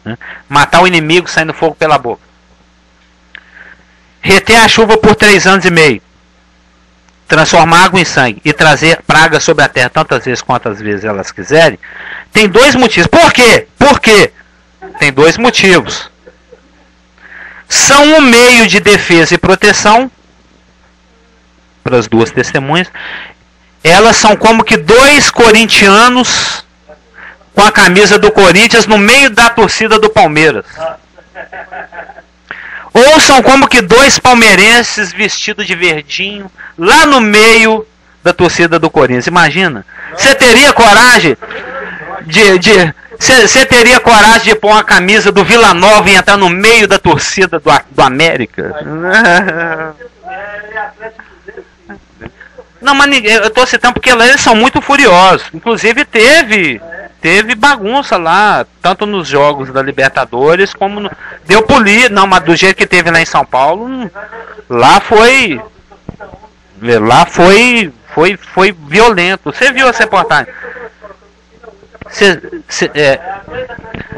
né? Matar o inimigo saindo fogo pela boca, reter a chuva por 3 anos e meio, transformar água em sangue e trazer praga sobre a terra tantas vezes quantas vezes elas quiserem, tem 2 motivos. Por quê? Por quê? Tem 2 motivos. São um meio de defesa e proteção para as duas testemunhas. Elas são como que 2 corintianos com a camisa do Corinthians no meio da torcida do Palmeiras. Ou são como que 2 palmeirenses vestidos de verdinho lá no meio da torcida do Corinthians. Imagina. Você teria coragem Você teria coragem de pôr uma camisa do Vila Nova e entrar no meio da torcida do América? Não, mas eu estou citando porque eles são muito furiosos. Inclusive teve bagunça lá, tanto nos jogos da Libertadores como no... Deu polícia, não, mas do jeito que teve lá em São Paulo, lá foi violento. Você viu essa reportagem?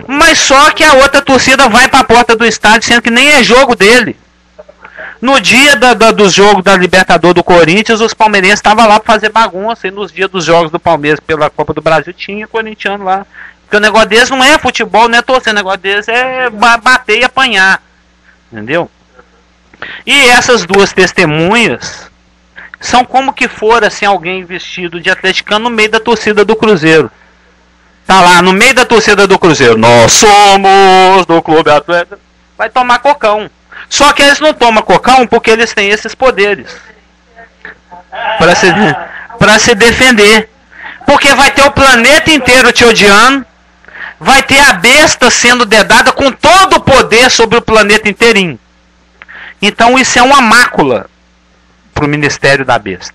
Mas só que a outra torcida vai para a porta do estádio, sendo que nem é jogo dele. No dia do jogo da Libertadores do Corinthians, os palmeirenses estavam lá para fazer bagunça. E nos dias dos jogos do Palmeiras pela Copa do Brasil, tinha corintiano lá. Porque o negócio deles não é futebol, não é torcer. O negócio deles é bater e apanhar. Entendeu? E essas duas testemunhas são como que for assim, alguém vestido de atleticano no meio da torcida do Cruzeiro. Tá lá no meio da torcida do Cruzeiro. Nós somos do Clube Atlético. Vai tomar cocão. Só que eles não tomam cocão porque eles têm esses poderes para se defender. Porque vai ter o planeta inteiro te odiando. Vai ter a besta sendo dedada com todo o poder sobre o planeta inteirinho. Então isso é uma mácula para o ministério da besta.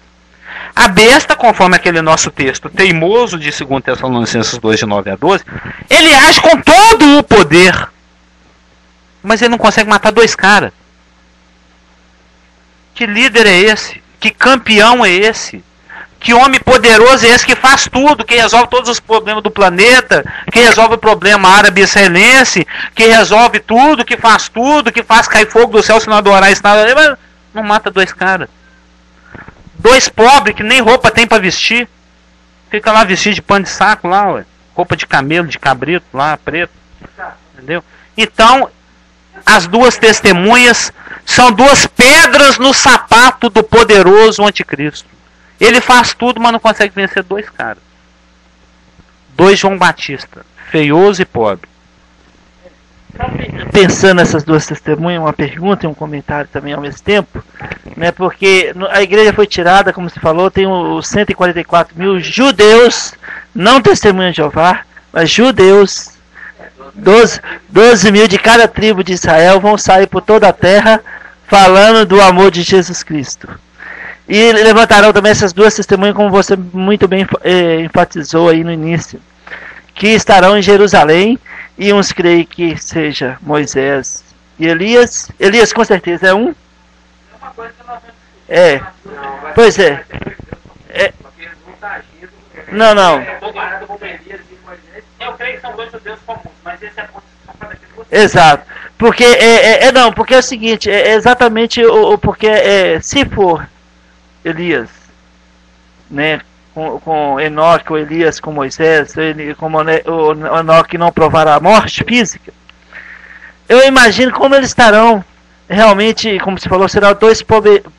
A besta, conforme aquele nosso texto teimoso de 2 Tessalonicenses 2, de 9 a 12, ele age com todo o poder. Mas ele não consegue matar 2 caras. Que líder é esse? Que campeão é esse? Que homem poderoso é esse que faz tudo, que resolve todos os problemas do planeta, que resolve o problema árabe-israelense, que resolve tudo, que faz cair fogo do céu se não adorar isso, nada, não mata 2 caras. 2 pobres que nem roupa tem para vestir, fica lá vestido de pano de saco lá, ué. Roupa de camelo, de cabrito lá, preto, entendeu? Então, as 2 testemunhas são 2 pedras no sapato do poderoso anticristo. Ele faz tudo, mas não consegue vencer 2 caras. 2 João Batista, feioso e pobre. Pensando nessas 2 testemunhas, uma pergunta e um comentário também ao mesmo tempo, né? Porque a igreja foi tirada, como se falou, tem os 144 mil judeus, não testemunhas de Jeová, mas judeus. 12 mil de cada tribo de Israel vão sair por toda a terra falando do amor de Jesus Cristo. E levantarão também essas 2 testemunhas, como você muito bem enfatizou aí no início, que estarão em Jerusalém, e uns creem que seja Moisés e Elias. Elias com certeza é um. Pois é. Não. Eu creio que são 2 judeus comuns, mas esse é exato. Porque porque é o seguinte, é exatamente porque se for Elias, né, com Enoque ou Elias com Moisés, como o Enoque não provará a morte física, eu imagino como eles estarão realmente, como se falou, serão 2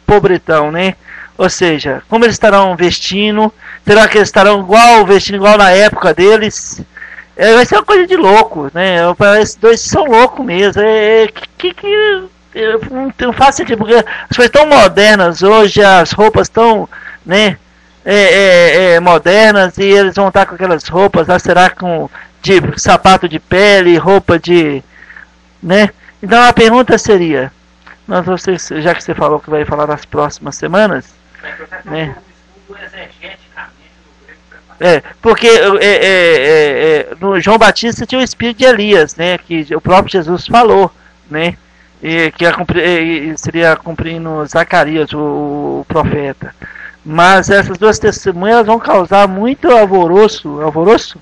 pobretão, né? Ou seja, como eles estarão vestindo, será que eles estarão vestindo igual na época deles? Vai ser uma coisa de louco, né? Esses 2 são loucos mesmo. Eu não faço sentido, porque as coisas tão modernas hoje, as roupas tão, né, modernas, e eles vão estar com aquelas roupas, lá será com sapato de pele, roupa de, né? Então a pergunta seria, já que você falou que vai falar nas próximas semanas, né? Porque no João Batista tinha o espírito de Elias, né, que o próprio Jesus falou, né, e que seria cumprindo Zacarias, o profeta. Mas essas 2 testemunhas vão causar muito alvoroço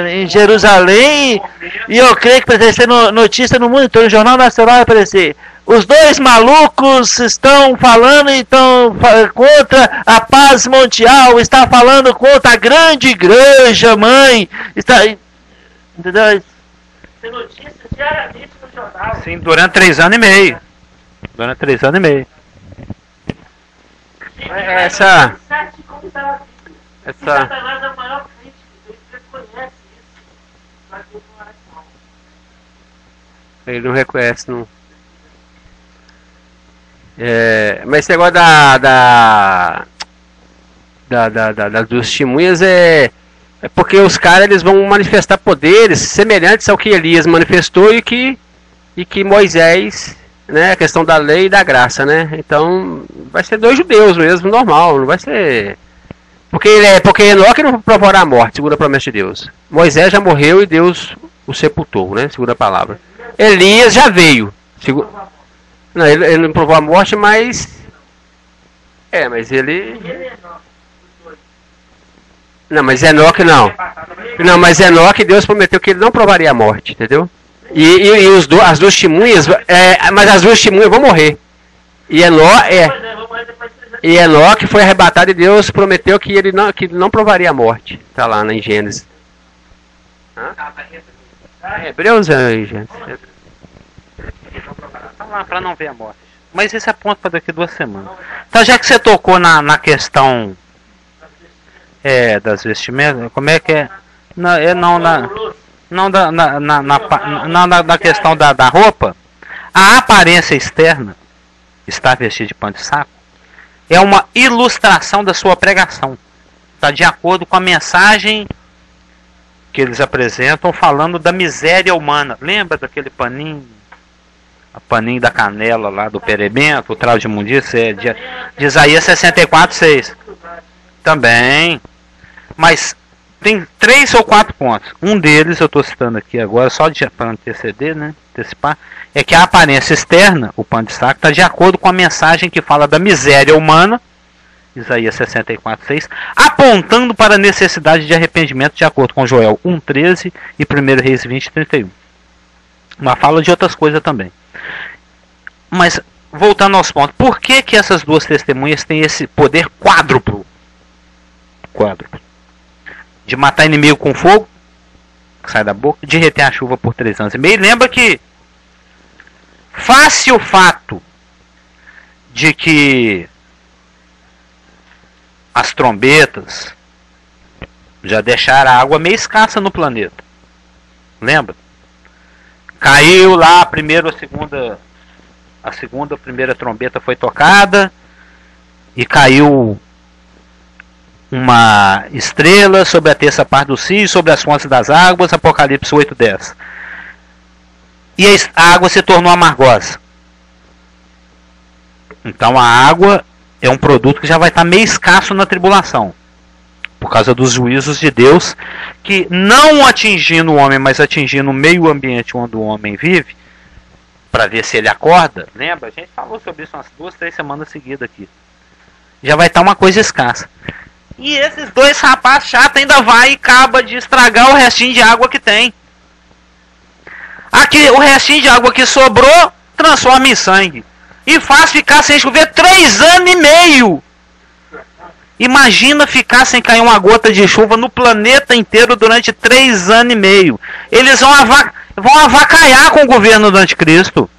em Jerusalém, e eu creio que vai aparecer notícia no mundo todo, no Jornal Nacional vai aparecer: os 2 malucos estão falando contra a paz mundial, está falando contra a grande igreja mãe, entendeu? Tem notícias diariamente no jornal. Sim, durante 3 anos e meio. Essa ele não reconhece, não. Mas esse negócio das testemunhas é porque os caras eles vão manifestar poderes semelhantes ao que Elias manifestou e que Moisés, né, a questão da lei e da graça, né? Então vai ser 2 judeus mesmo, normal, não vai ser porque Enoque não provará a morte, segundo a promessa de Deus. Moisés já morreu e Deus o sepultou, né, segundo a palavra. Elias já veio, não, ele não provou a morte, mas mas ele não, mas Enoque não. Não, mas Enoque, Deus prometeu que ele não provaria a morte, entendeu? E as 2 testemunhas, mas as 2 testemunhas vão morrer. E Enoque foi arrebatado e Deus prometeu que ele não provaria a morte. Está lá em Gênesis. Hebreus aí, gente. Está lá para não ver a morte. Mas esse é ponto para daqui 2 semanas. Então, já que você tocou na questão das vestimentas, como é que é? Não da questão da roupa, a aparência externa, estar vestido de pano de saco, é uma ilustração da sua pregação. Está de acordo com a mensagem que eles apresentam, falando da miséria humana. Lembra daquele paninho? O paninho da canela lá, do perebento, o trau de imundícia, de Isaías 64:6. Também. Mas tem 3 ou 4 pontos. Um deles, eu estou citando aqui agora, só para anteceder, né? Antecipar, é que a aparência externa, o pano de saco, está de acordo com a mensagem que fala da miséria humana, Isaías 64:6, apontando para a necessidade de arrependimento, de acordo com Joel 1:13 e 1 Reis 20:31. Mas fala de outras coisas também. Mas, voltando aos pontos, por que que essas duas testemunhas têm esse poder quádruplo? De matar inimigo com fogo, que sai da boca, de reter a chuva por 3 anos e meio. Lembra que, face o fato de que as trombetas já deixaram a água meio escassa no planeta. Lembra? Caiu lá a primeira, a primeira trombeta foi tocada e caiu uma estrela sobre a terça parte do cio, sobre as fontes das águas, Apocalipse 8:10. E a água se tornou amargosa. Então a água é um produto que já vai estar meio escasso na tribulação, por causa dos juízos de Deus, que não atingindo o homem, mas atingindo o meio ambiente onde o homem vive, para ver se ele acorda. Lembra? A gente falou sobre isso umas 2, 3 semanas seguidas aqui. Já vai estar uma coisa escassa. E esses dois rapazes chatos ainda vai e acaba de estragar o restinho de água que tem. Aqui, o restinho de água que sobrou, transforma em sangue. E faz ficar sem chover 3 anos e meio. Imagina ficar sem cair uma gota de chuva no planeta inteiro durante 3 anos e meio. Eles vão avacalhar com o governo do anticristo.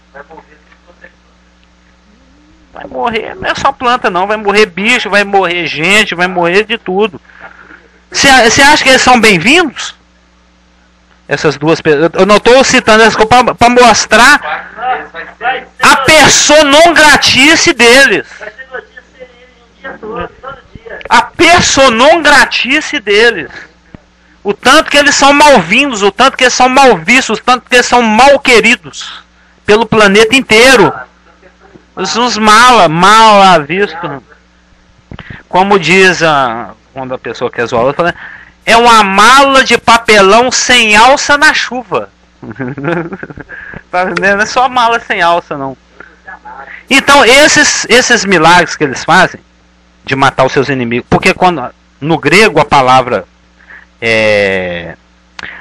Vai morrer, não é só planta não, vai morrer bicho, vai morrer gente, vai morrer de tudo. Você acha que eles são bem-vindos? Essas duas pessoas. Eu não estou citando elas para mostrar a persona non gratice deles. A persona non gratice deles. O tanto que eles são mal-vindos, o tanto que eles são mal vistos, o tanto que eles são mal queridos pelo planeta inteiro. Os mal vistos. Como diz quando a pessoa quer zoar outra, fala, é uma mala de papelão sem alça na chuva. Não é só mala sem alça, não. Então, esses milagres que eles fazem, de matar os seus inimigos, porque no grego a palavra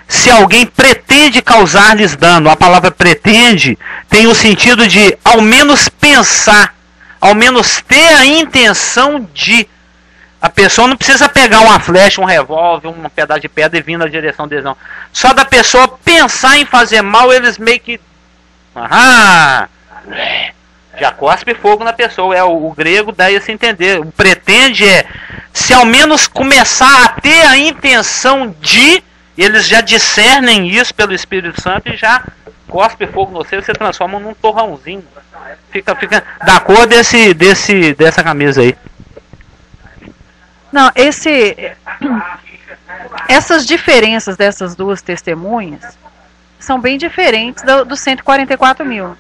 se alguém pretende causar-lhes dano, a palavra pretende tem o sentido de ao menos pensar, ao menos ter a intenção de. A pessoa não precisa pegar uma flecha, um revólver, um pedaço de pedra e vir na direção deles, não. Só da pessoa pensar em fazer mal, eles meio que já cospe fogo na pessoa. O grego dá esse entender. O pretende se ao menos começar a ter a intenção de, eles já discernem isso pelo Espírito Santo e já cospe fogo no você transforma num torrãozinho. Fica da cor dessa camisa aí. Não, essas diferenças dessas duas testemunhas são bem diferentes dos 144 mil,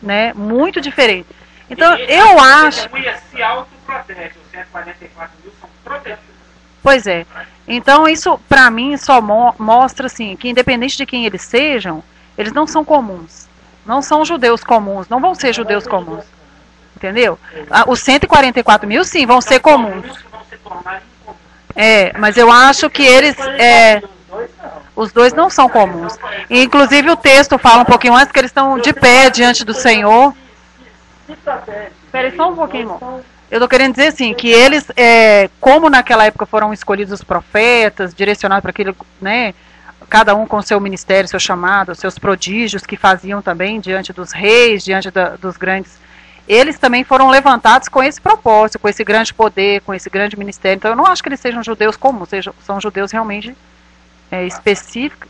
né? Muito diferente. Então, eu acho... se autoprotege, os 144 mil são protegidos. Pois é. Então, isso, pra mim, só mostra, assim, que independente de quem eles sejam, eles não são comuns. Não são judeus comuns, não vão ser judeus comuns. Entendeu? Os 144 mil, sim, vão ser comuns. Mas eu acho que eles... os dois não são comuns. E, inclusive, o texto fala um pouquinho antes que eles estão de pé diante do Senhor. Espera aí só um pouquinho, irmão. Eu estou querendo dizer assim, que eles, como naquela época foram escolhidos os profetas, direcionados para aquilo, né, cada um com o seu ministério, seu chamado, seus prodígios que faziam também diante dos reis, diante dos grandes, eles também foram levantados com esse propósito, com esse grande poder, com esse grande ministério. Então eu não acho que eles sejam judeus comuns, são judeus realmente específicos.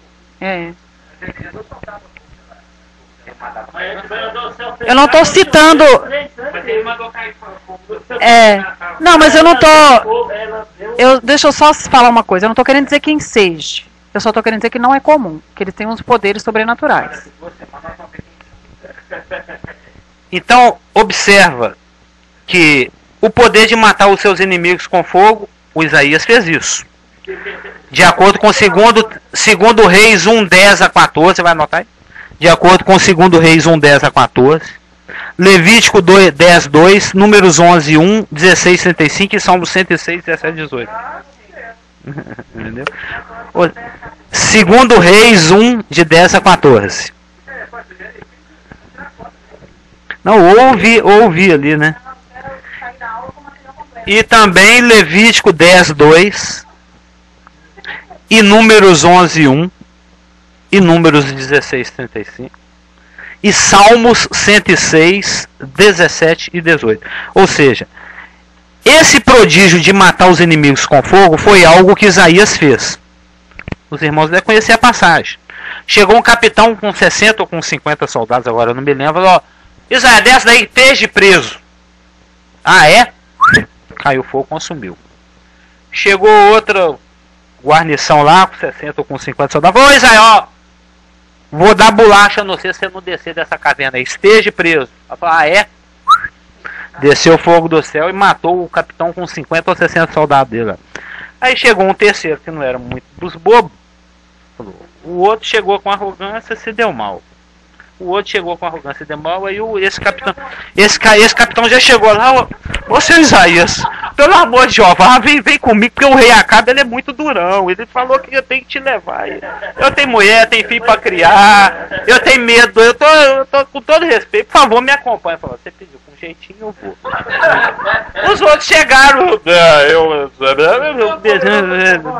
Eu não estou citando... Não, mas eu não estou... Deixa eu só falar uma coisa. Eu não estou querendo dizer quem seja. Eu só estou querendo dizer que não é comum. Que eles têm uns poderes sobrenaturais. Então, observa que o poder de matar os seus inimigos com fogo O Isaías fez isso. De acordo com segundo Reis 1:10 a 14, você vai anotar aí? De acordo com segundo Reis 1:10 a 14, Levítico 10:2, Números 11:1, 16:35 e Salmos 106, 17, 18. Entendeu? Segundo Reis 1, de 10 a 14. Não, ouvi ali, né? E também Levítico 10:2 e Números 11:1 e Números 16:35 e Salmos 106, 17 e 18. Ou seja, esse prodígio de matar os inimigos com fogo foi algo que Isaías fez. Os irmãos devem conhecer a passagem. Chegou um capitão com 60 ou com 50 soldados, agora eu não me lembro, falou: Isaías, desce daí, esteja preso. Ah, é? Caiu fogo, consumiu. Chegou outra guarnição lá, com 60 ou com 50 soldados. Ô Isaías, ó, vou dar bolacha no você se você não descer dessa caverna aí. Esteja preso. Ela falou: ah, é? Desceu fogo do céu e matou o capitão com 50 ou 60 soldados dele. Aí chegou um terceiro, que não era muito dos bobos. O outro chegou com arrogância e se deu mal. O outro chegou com arrogância e deu mal. Aí esse capitão já chegou lá. Ô seu Isaías, pelo amor de Jeová, vem comigo, porque o rei Acabe, ele é muito durão. Ele falou que eu tenho que te levar. Eu tenho mulher, tenho filho para criar. Eu tenho medo. Eu tô com todo respeito. Por favor, me acompanha. Falou: você pediu com jeitinho, eu vou. Os outros chegaram.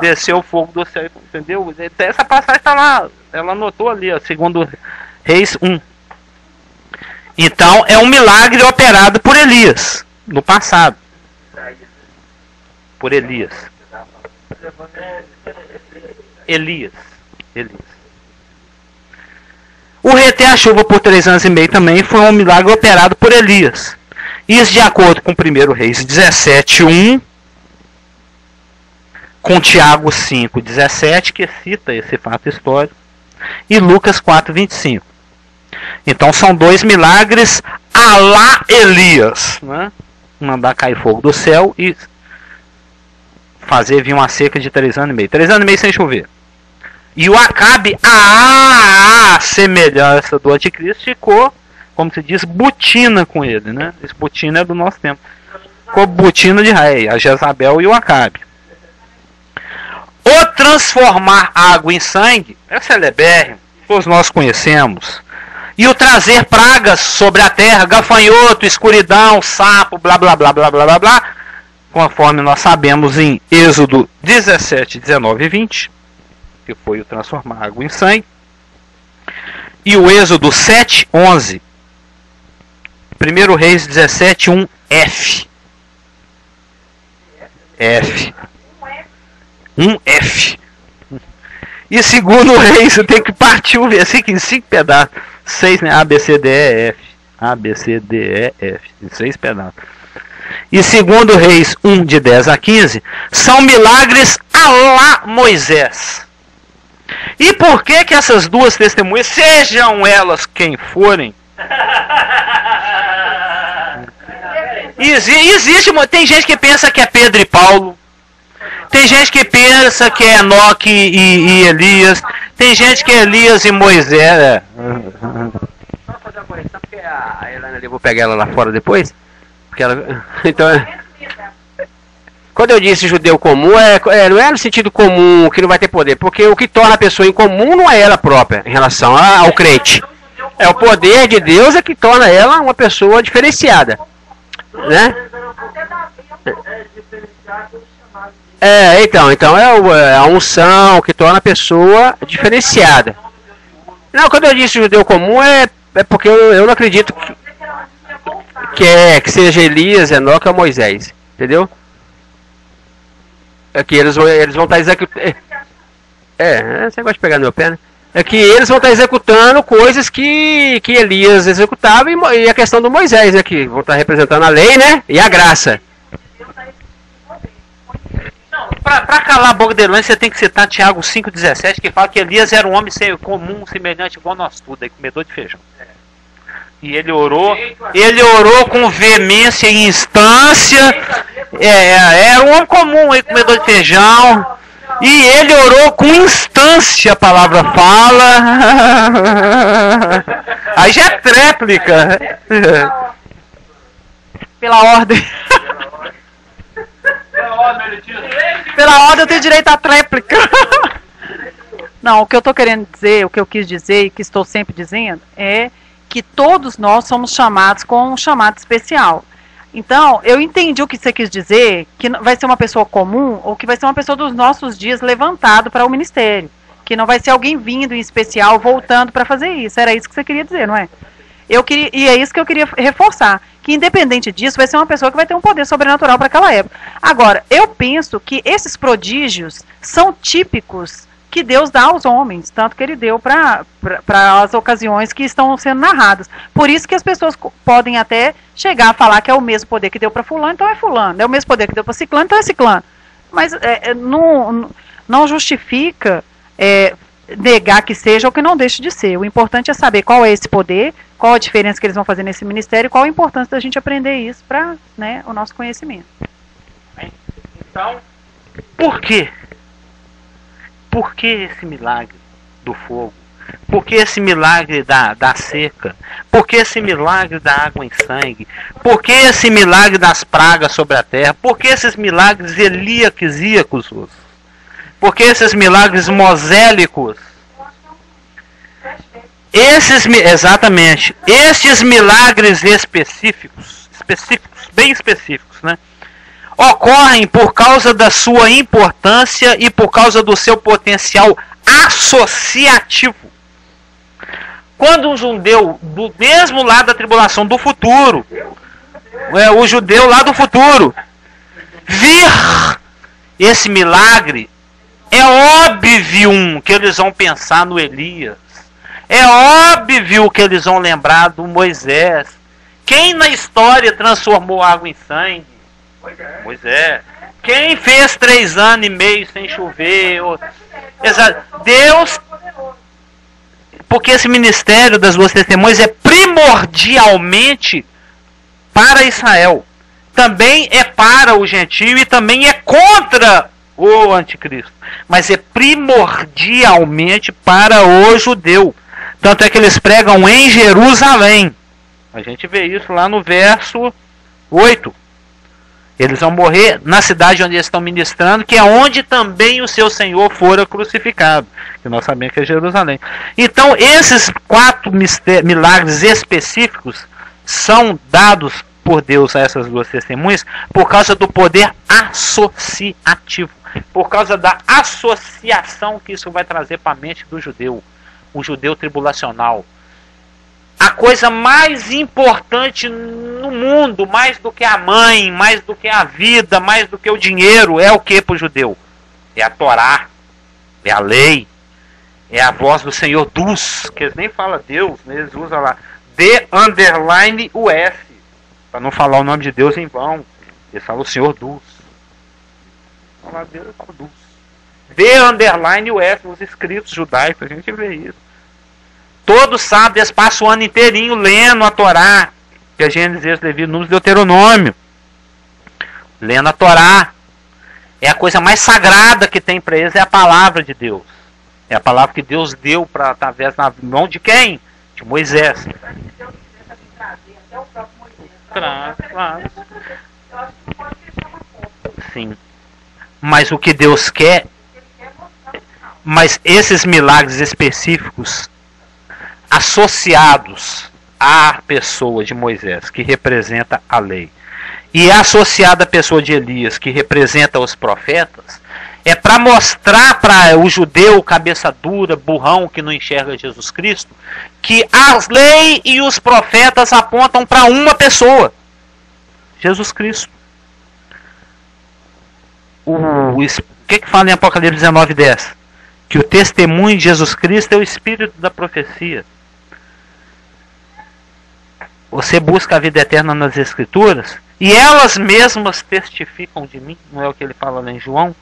Desceu o fogo do céu, entendeu? Essa passagem tá lá. Ela anotou ali, ó, segundo Reis 1. Então é um milagre operado por Elias no passado. Por Elias. O reter a chuva por 3 anos e meio também foi um milagre operado por Elias. Isso de acordo com 1 Reis 17:1, com Tiago 5:17, que cita esse fato histórico, e Lucas 4:25. Então são 2 milagres a lá Elias, né? Mandar cair fogo do céu e fazer vir uma seca de 3 anos e meio. 3 anos e meio sem chover. E o Acabe, a semelhança do anticristo, ficou, como se diz, botina com ele, né? Esse botina é do nosso tempo. Ficou botina de rei, a Jezabel e o Acabe. O transformar água em sangue é celebérrimo, todos nós conhecemos. E o trazer pragas sobre a terra, gafanhoto, escuridão, sapo, blá blá blá blá blá blá blá, conforme nós sabemos em Êxodo 17, 19 e 20, que foi o transformar água em sangue. E o Êxodo 7, 11, 1 Reis 17, 1, F. F. 1F. E segundo Reis, você tem que partir o versículo em 5 pedaços. 6, né? A, B, C, D, E, F. A, B, C, D, E, F. Em 6 pedaços. E segundo Reis 1, de 10 a 15, são milagres a lá Moisés. E por que que essas duas testemunhas, sejam elas quem forem, existe, tem gente que pensa que é Pedro e Paulo, tem gente que pensa que é Enoque e Elias, tem gente que é Elias e Moisés. Só fazer uma correção, porque a Helena ali, eu vou pegar ela lá fora depois, porque ela, então, quando eu disse judeu comum, não é no sentido comum, que não vai ter poder, porque o que torna a pessoa incomum não é ela própria, em relação ao crente. É o poder de Deus é que torna ela uma pessoa diferenciada, né? Então é a unção que torna a pessoa diferenciada. Não, quando eu disse judeu comum é porque eu não acredito que seja Elias, Enoque ou Moisés, entendeu? É que eles vão estar executando. Você gosta de pegar no meu pé, né? É que eles vão estar executando coisas que Elias executava e a questão do Moisés, né? Que vão estar representando a lei, né? E a graça. Para calar a boca de Elônia, você tem que citar Tiago 5,17, que fala que Elias era um homem comum, semelhante igual nós tudo, aí, comedor de feijão. E ele orou com veemência e instância. Era um homem comum aí, comedor de feijão. E ele orou com instância, a palavra fala. Aí já é tréplica. Pela ordem. Pela ordem eu tenho direito à tréplica. Não, o que eu estou querendo dizer, o que eu quis dizer e que estou sempre dizendo é que todos nós somos chamados com um chamado especial. Então, eu entendi o que você quis dizer, que vai ser uma pessoa comum ou que vai ser uma pessoa dos nossos dias levantado para o ministério. Que não vai ser alguém vindo em especial, voltando para fazer isso. Era isso que você queria dizer, não é? E é isso que eu queria reforçar. Que independente disso, vai ser uma pessoa que vai ter um poder sobrenatural para aquela época. Agora, eu penso que esses prodígios são típicos que Deus dá aos homens, tanto que ele deu para as ocasiões que estão sendo narradas. Por isso que as pessoas podem até chegar a falar que é o mesmo poder que deu para fulano, então é fulano. É o mesmo poder que deu para ciclano, então é ciclano. Mas não justifica negar que seja ou que não deixe de ser. O importante é saber qual é esse poder, qual a diferença que eles vão fazer nesse ministério, qual a importância da gente aprender isso para, né, o nosso conhecimento. Então, por quê? Por que esse milagre do fogo? Por que esse milagre da seca? Por que esse milagre da água em sangue? Por que esse milagre das pragas sobre a terra? Por que esses milagres eliaquisíacos? Por que esses milagres mosélicos? Exatamente. Estes milagres específicos, bem específicos, né? Ocorrem por causa da sua importância e por causa do seu potencial associativo. Quando um judeu do mesmo lado da tribulação do futuro, o judeu lá do futuro, vir esse milagre, é óbvio que eles vão pensar no Elias. É óbvio que eles vão lembrar do Moisés. Quem na história transformou água em sangue? Moisés. Quem fez 3 anos e meio sem chover? Deus. Porque esse ministério das duas testemunhas é primordialmente para Israel. Também é para o gentio e também é contra o anticristo. Mas é primordialmente para o judeu. Tanto é que eles pregam em Jerusalém. A gente vê isso lá no verso 8. Eles vão morrer na cidade onde eles estão ministrando, que é onde também o seu Senhor fora crucificado. Que nós sabemos que é Jerusalém. Então, esses 4 milagres específicos são dados por Deus a essas duas testemunhas por causa do poder associativo. Por causa da associação que isso vai trazer para a mente do judeu. O judeu tribulacional. A coisa mais importante no mundo, mais do que a mãe, mais do que a vida, mais do que o dinheiro, é o que para o judeu? É a Torá, é a lei, é a voz do Senhor dos, que eles nem falam Deus, né? Eles usam lá D_US, para não falar o nome de Deus em vão. Eles falam o Senhor dos. Falar Deus, eu falo dos. D_US, os escritos judaicos, a gente vê isso. Todos sábados eles passam o ano inteirinho lendo a Torá, que é Gênesis, Levítico, Números, Deuteronômio. Lendo a Torá. É a coisa mais sagrada que tem para eles, é a palavra de Deus. É a palavra que Deus deu para através na mão de quem? De Moisés. Claro. Sim. Mas o que Deus quer, mas esses milagres específicos associados à pessoa de Moisés, que representa a lei, e associada à pessoa de Elias, que representa os profetas, é para mostrar para o judeu cabeça dura, burrão, que não enxerga Jesus Cristo, que as leis e os profetas apontam para uma pessoa, Jesus Cristo. O que fala em Apocalipse 19:10? Que o testemunho de Jesus Cristo é o espírito da profecia. Você busca a vida eterna nas Escrituras e elas mesmas testificam de mim, não é o que ele fala lá em João?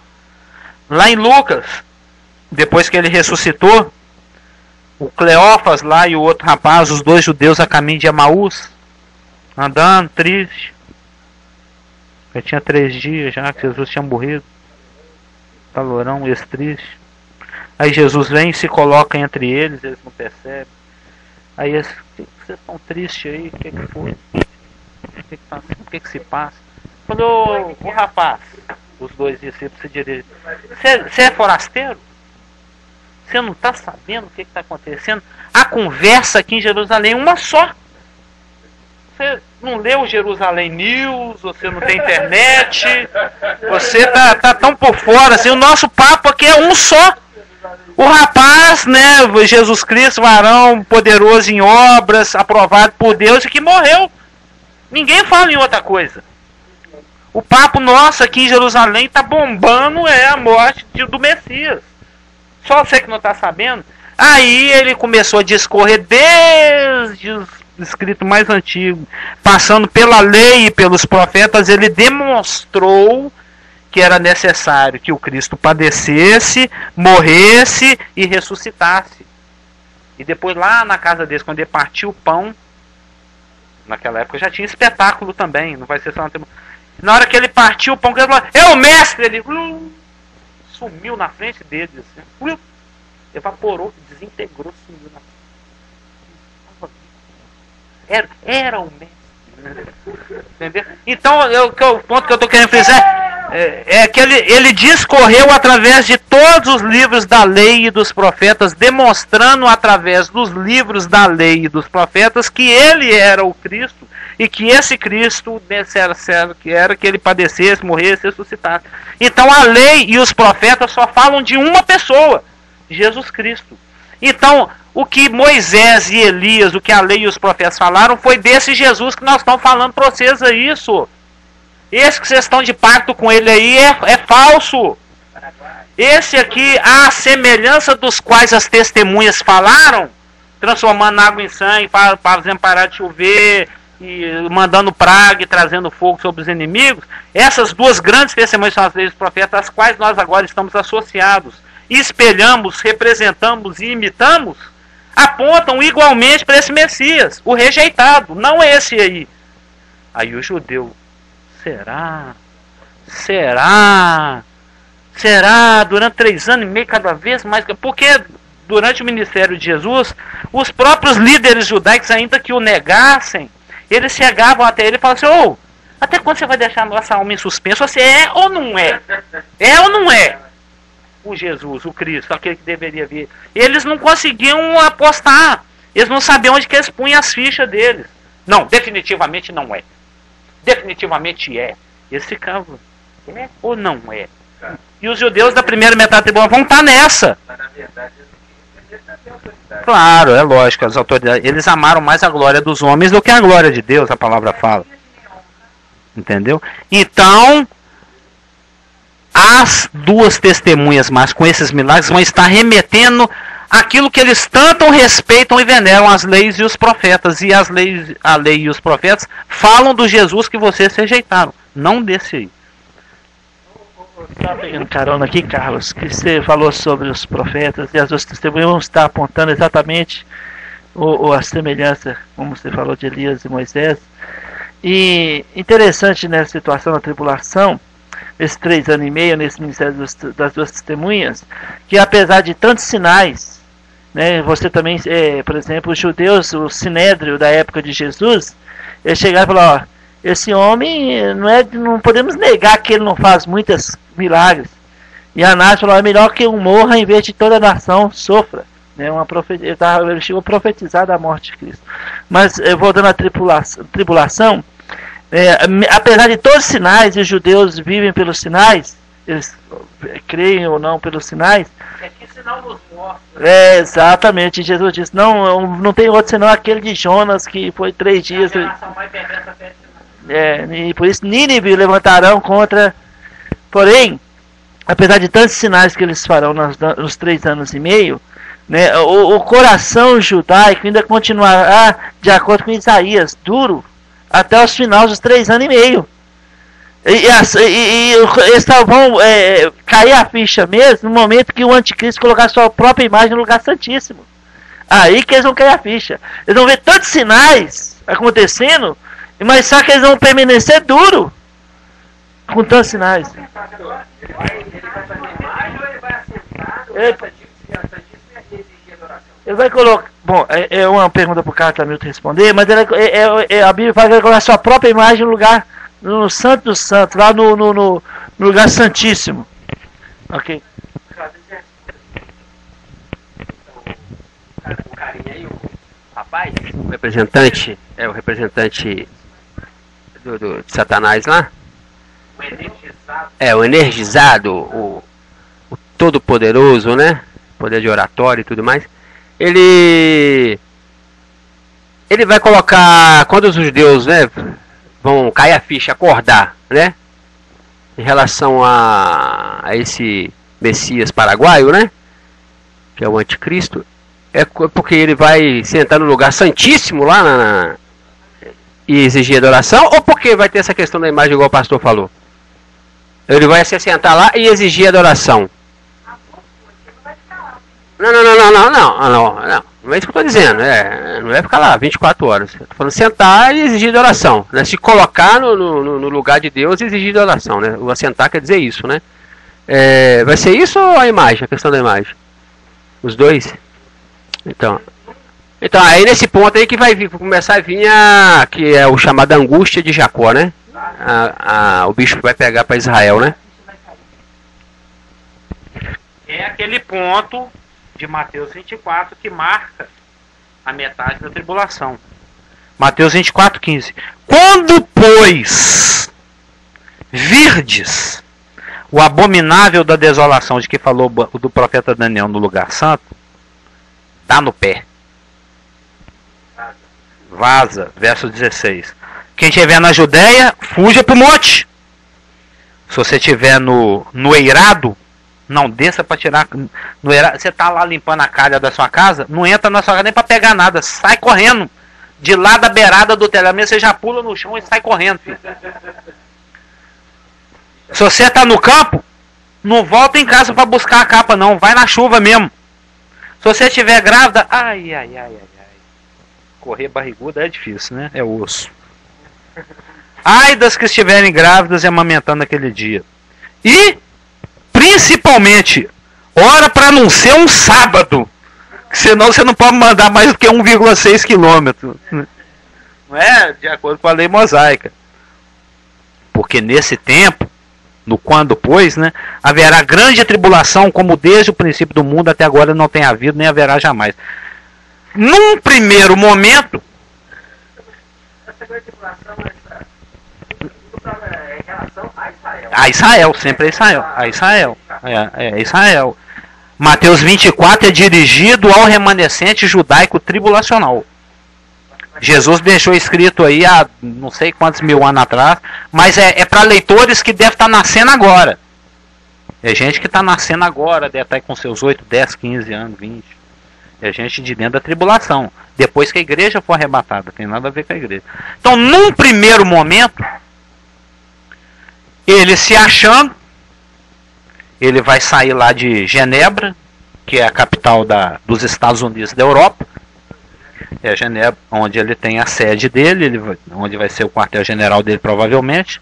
Lá em Lucas, depois que ele ressuscitou, o Cleófas lá e o outro rapaz, os dois judeus a caminho de Emaús, andando, triste. Já tinha 3 dias já que Jesus tinha morrido. Calorão, esse triste. Aí Jesus vem e se coloca entre eles não percebem. Aí eles, vocês estão tristes aí, o que foi? O que se passa? Falou, o rapaz, os dois discípulos se dirigem. Você é forasteiro? Você não está sabendo o que está acontecendo? A conversa aqui em Jerusalém é uma só. Você não leu Jerusalém News, você não tem internet, você tá tão por fora, assim, o nosso papo aqui é um só. O rapaz, né, Jesus Cristo, varão poderoso em obras, aprovado por Deus e que morreu. Ninguém fala em outra coisa. O papo nosso aqui em Jerusalém tá bombando a morte do Messias. Só você que não está sabendo. Aí ele começou a discorrer desde os escritos mais antigos, passando pela lei e pelos profetas, ele demonstrou que era necessário que o Cristo padecesse, morresse e ressuscitasse. E depois lá na casa deles, quando ele partiu o pão, naquela época já tinha espetáculo também, não vai ser só na hora que ele partiu o pão, ele falou, é o mestre, ele sumiu na frente dele, assim, evaporou, desintegrou, sumiu na frente. Era o mestre. Entendeu? Então, o ponto que eu estou querendo frisar é que ele discorreu através de todos os livros da lei e dos profetas, demonstrando através dos livros da lei e dos profetas que ele era o Cristo e que esse Cristo era que ele padecesse, morresse, ressuscitasse. Então a lei e os profetas só falam de uma pessoa, Jesus Cristo. Então, o que Moisés e Elias, o que a lei e os profetas falaram, foi desse Jesus que nós estamos falando para vocês aí, isso. Esse que vocês estão de pacto com ele aí é falso. Esse aqui, a semelhança dos quais as testemunhas falaram, transformando água em sangue, fazendo parar de chover, e mandando praga e trazendo fogo sobre os inimigos, essas duas grandes testemunhas são as leis dos profetas, às quais nós agora estamos associados, espelhamos, representamos e imitamos, apontam igualmente para esse Messias, o rejeitado, não esse aí. Aí o judeu, será? Durante 3 anos e meio, cada vez mais, porque durante o ministério de Jesus, os próprios líderes judaicos, ainda que o negassem, eles chegavam até ele e falavam assim, até quando você vai deixar a nossa alma em suspenso? Você é ou não é? É ou não é? O Jesus, o Cristo, aquele que deveria vir. Eles não conseguiam apostar. Eles não sabiam onde que eles punham as fichas deles. Não, definitivamente não é. Definitivamente é. Eles ficavam, é ou não é? E os judeus da primeira metade da tribulação vão estar nessa. Claro, é lógico, as autoridades, eles amaram mais a glória dos homens do que a glória de Deus, a palavra fala. Entendeu? Então, as duas testemunhas mais com esses milagres vão estar remetendo aquilo que eles tanto respeitam e veneram, as leis e os profetas. E a lei e os profetas falam do Jesus que vocês rejeitaram, não desse aí. Está pegando carona aqui, Carlos, que você falou sobre os profetas e as duas testemunhas vão estar apontando exatamente a semelhança, como você falou, de Elias e Moisés. E interessante nessa situação da tribulação, esses 3 anos e meio nesse ministério das duas testemunhas, que apesar de tantos sinais, né, você também, por exemplo, os judeus, o sinédrio da época de Jesus, eles chegaram e falaram, esse homem, não podemos negar que ele não faz muitos milagres. E Anás falou, é melhor que um morra em vez de toda a nação sofra. Né, ele chegou a profetizar da morte de Cristo. Mas, voltando à tribulação, apesar de todos os sinais, e os judeus vivem pelos sinais, eles creem ou não pelos sinais. É que sinal nos mostra. Exatamente. Jesus disse, não tem outro senão aquele de Jonas, que foi 3 dias. E por isso Nínive levantarão contra. Porém, apesar de tantos sinais que eles farão nos 3 anos e meio, né, o coração judaico ainda continuará, de acordo com Isaías, duro até os finais dos 3 anos e meio. E eles vão cair a ficha mesmo no momento que o anticristo colocar sua própria imagem no lugar santíssimo. Aí que eles vão cair a ficha. Eles vão ver tantos sinais acontecendo, mas só que eles vão permanecer duro com tantos sinais. Ele vai colocar. Bom, é uma pergunta para o cara Tamilton responder, mas a Bíblia fala que ele vai colocar a sua própria imagem no lugar, no Santo dos Santos, lá no lugar santíssimo. Ok. O carinha aí, o rapaz, o representante de Satanás lá. O energizado. O energizado, o todo-poderoso, né? Poder de oratório e tudo mais. Ele vai colocar, quando os judeus, né, vão cair a ficha, acordar, né? Em relação a esse Messias paraguaio, né? Que é o anticristo. É porque ele vai sentar no lugar santíssimo lá e exigir adoração, ou porque vai ter essa questão da imagem igual o pastor falou? Ele vai se sentar lá e exigir adoração. Não é isso que eu estou dizendo. Não é ficar lá 24 horas. Estou falando sentar e exigir adoração, né? Se colocar no lugar de Deus e exigir adoração, né? O assentar quer dizer isso, né? Vai ser isso ou a imagem, a questão da imagem? Os dois? Então aí nesse ponto aí que vai começar a vir que é o chamado angústia de Jacó, né? O bicho que vai pegar para Israel, né? É aquele ponto de Mateus 24 que marca a metade da tribulação. Mateus 24:15. Quando, pois, virdes o abominável da desolação, de que falou do profeta Daniel no lugar santo, dá no pé. Vaza, verso 16. Quem estiver na Judéia, fuja para o monte. Se você estiver no eirado, não desça para tirar. No eirado, você está lá limpando a calha da sua casa, não entra na sua casa nem para pegar nada, sai correndo. De lá da beirada do telhado, você já pula no chão e sai correndo, filho. Se você está no campo, não volta em casa para buscar a capa, não. Vai na chuva mesmo. Se você estiver grávida, ai. Correr barriguda é difícil, né? É osso. Ai das que estiverem grávidas e amamentando naquele dia. E, principalmente, ora para não ser um sábado. Senão você não pode mandar mais do que 1,6 quilômetros. Não é? De acordo com a lei mosaica. Porque nesse tempo, no quando pois, né, haverá grande tribulação, como desde o princípio do mundo até agora não tem havido, nem haverá jamais. Num primeiro momento, essa grande tribulação é em relação a Israel. A Israel, sempre a Israel. A Israel. É Israel. Mateus 24 é dirigido ao remanescente judaico tribulacional. Jesus deixou escrito aí há não sei quantos mil anos atrás, mas é para leitores que devem estar nascendo agora. É gente que está nascendo agora, deve estar com seus 8, 10, 15 anos, 20. É gente de dentro da tribulação. Depois que a igreja for arrebatada, tem nada a ver com a igreja. Então, num primeiro momento, ele se achando, ele vai sair lá de Genebra, que é a capital dos Estados Unidos da Europa. É Genebra, onde ele tem a sede dele, onde vai ser o quartel-general dele provavelmente.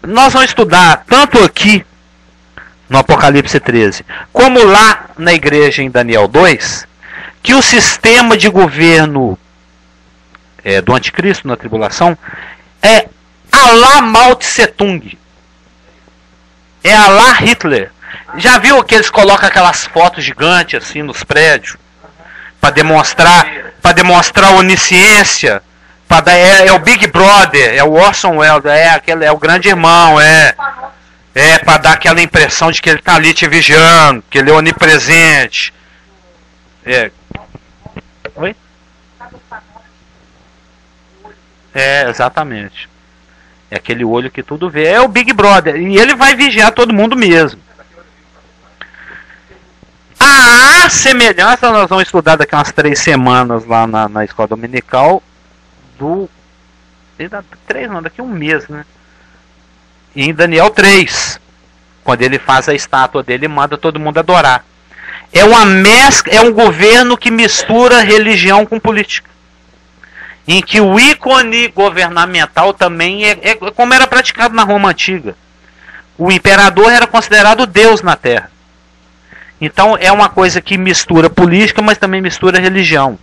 Nós vamos estudar tanto aqui no Apocalipse 13, como lá na igreja em Daniel 2, que o sistema de governo do anticristo na tribulação é Alá Mao Tse Tung. É Alá Hitler. Já viu que eles colocam aquelas fotos gigantes assim nos prédios para demonstrar onisciência, é o Big Brother, é o Orson Welles, é o grande irmão, para dar aquela impressão de que ele está ali te vigiando, que ele é onipresente. Oi? Exatamente. É aquele olho que tudo vê. É o Big Brother. E ele vai vigiar todo mundo mesmo. A semelhança, nós vamos estudar daqui umas 3 semanas lá na escola dominical daqui um mês, né? Em Daniel 3, quando ele faz a estátua dele e manda todo mundo adorar. é uma mescla, é um governo que mistura religião com política, em que o ícone governamental também é como era praticado na Roma antiga. O imperador era considerado Deus na Terra. Então é uma coisa que mistura política, mas também mistura religião.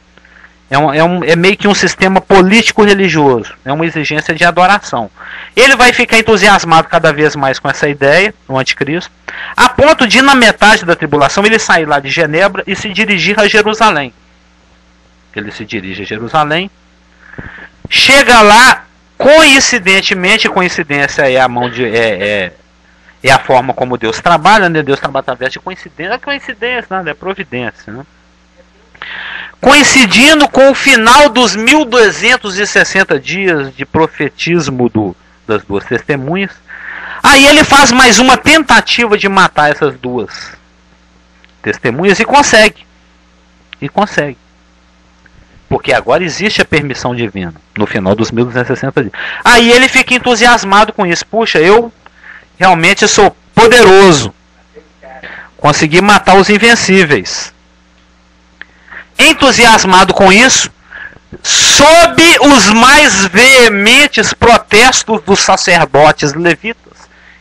É meio que um sistema político-religioso. É uma exigência de adoração. Ele vai ficar entusiasmado cada vez mais com essa ideia, o anticristo, a ponto de, na metade da tribulação, ele sair lá de Genebra e se dirigir a Jerusalém. Ele se dirige a Jerusalém, chega lá, coincidentemente, coincidência é a mão de... É a forma como Deus trabalha, né? Deus trabalha através de coincidência. Não é coincidência, nada, é providência, né? Coincidindo com o final dos 1260 dias de profetismo das duas testemunhas, aí ele faz mais uma tentativa de matar essas duas testemunhas e consegue. E consegue. Porque agora existe a permissão divina no final dos 1260 dias. Aí ele fica entusiasmado com isso. Puxa, eu realmente sou poderoso. Consegui matar os invencíveis. Entusiasmado com isso, sob os mais veementes protestos dos sacerdotes levitas,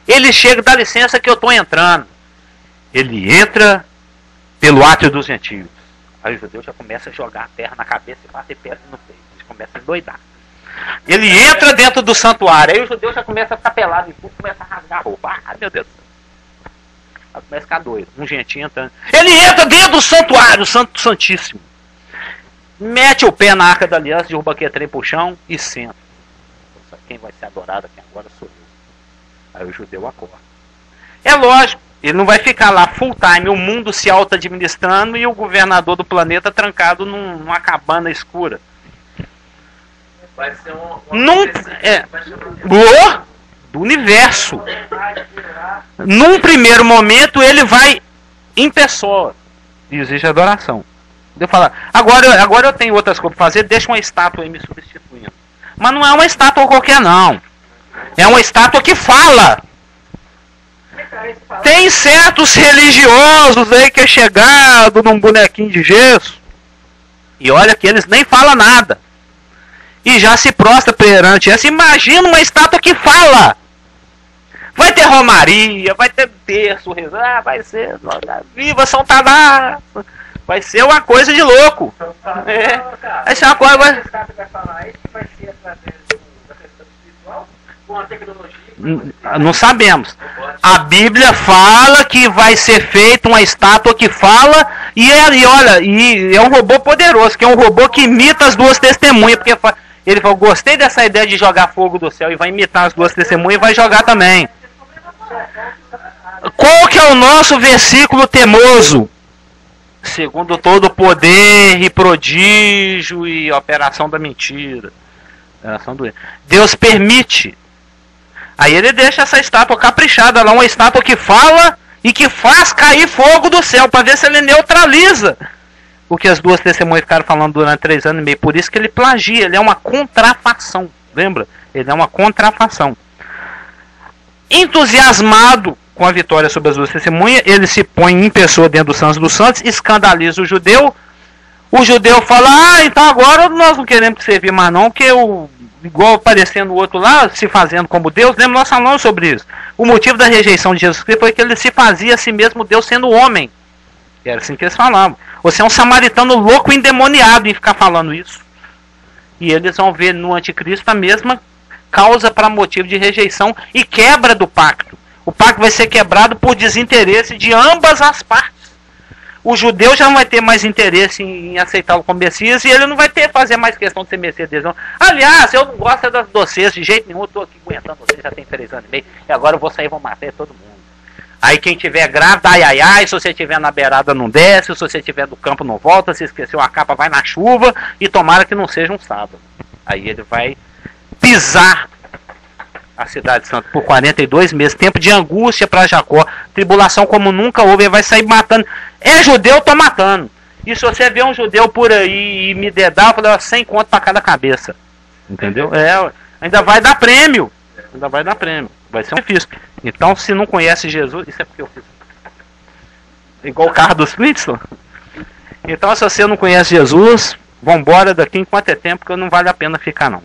ele chega, dá licença que eu estou entrando. Ele entra pelo átrio dos gentios. Aí o judeu já começa a jogar a terra na cabeça e bater pedra no peito. Ele começa a endoidar. Ele entra dentro do santuário. Aí o judeu já começa a ficar pelado e começa a rasgar a roupa. Ah, meu Deus do céu. Aí começa a ficar doido. Um gentinho entrando. Ele entra dentro do santuário, santíssimo. Mete o pé na arca da aliança, derruba aquele trem pro chão e senta. Quem vai ser adorado aqui agora sou eu. Aí o judeu acorda. É lógico, ele não vai ficar lá full time, o mundo se auto-administrando e o governador do planeta trancado numa cabana escura. Vai ser do universo. Num primeiro momento ele vai em pessoa. E exige adoração. Eu falo, agora eu tenho outras coisas para fazer, deixa uma estátua aí me substituindo. Mas não é uma estátua qualquer não. É uma estátua que fala. Tem certos religiosos aí que é chegado num bonequinho de gesso. E olha que eles nem falam nada. E já se prostra perante essa. Imagina uma estátua que fala. Vai ter romaria, vai ter terço, rezar, vai ser viva São Tadá. Vai ser uma coisa de louco. Vai ser uma coisa. Não sabemos. A Bíblia fala que vai ser feita uma estátua que fala e é um robô poderoso, que é um robô que imita as duas testemunhas, porque ele falou, gostei dessa ideia de jogar fogo do céu e vai imitar as duas testemunhas e vai jogar também. Qual que é o nosso versículo temoso? Segundo todo o poder e prodígio e operação da mentira. Deus permite. Aí ele deixa essa estátua caprichada lá, uma estátua que fala e que faz cair fogo do céu, para ver se ele neutraliza o que as duas testemunhas ficaram falando durante 3 anos e meio. Por isso que ele plagia, ele é uma contrafação. Lembra? Ele é uma contrafação. Entusiasmado com a vitória sobre as duas testemunhas, ele se põe em pessoa dentro do Santos dos Santos, escandaliza o judeu fala, então agora nós não queremos servir mais não, que igual aparecendo o outro lá, se fazendo como Deus, lembra, nós falamos sobre isso. O motivo da rejeição de Jesus Cristo foi que ele se fazia a si mesmo Deus sendo homem. Era assim que eles falavam. Você é um samaritano louco, endemoniado em ficar falando isso. E eles vão ver no anticristo a mesma causa para motivo de rejeição e quebra do pacto. O pacto vai ser quebrado por desinteresse de ambas as partes. O judeu já não vai ter mais interesse em aceitá-lo como Messias e ele não vai fazer mais questão de ser Messias deles, não. Aliás, eu não gosto das doces de jeito nenhum, eu estou aqui aguentando vocês já tem 3 anos e meio e agora eu vou sair e vou matar todo mundo. Aí quem tiver grávida, ai, se você tiver na beirada não desce, se você tiver do campo não volta, se esqueceu a capa vai na chuva e tomara que não seja um sábado. Aí ele vai pisar a cidade santa por 42 meses, tempo de angústia para Jacó, tribulação como nunca houve, ele vai sair matando. É judeu, tô matando. E se você vê um judeu por aí e me dedar, eu falei, 100 conto para cada cabeça. Entendeu? Ainda vai dar prêmio. Vai ser um difícil. Então, se não conhece Jesus, isso é porque eu fiz. igual o carro dos Flintstones. Então, se você não conhece Jesus, vambora daqui enquanto é tempo, que não vale a pena ficar não.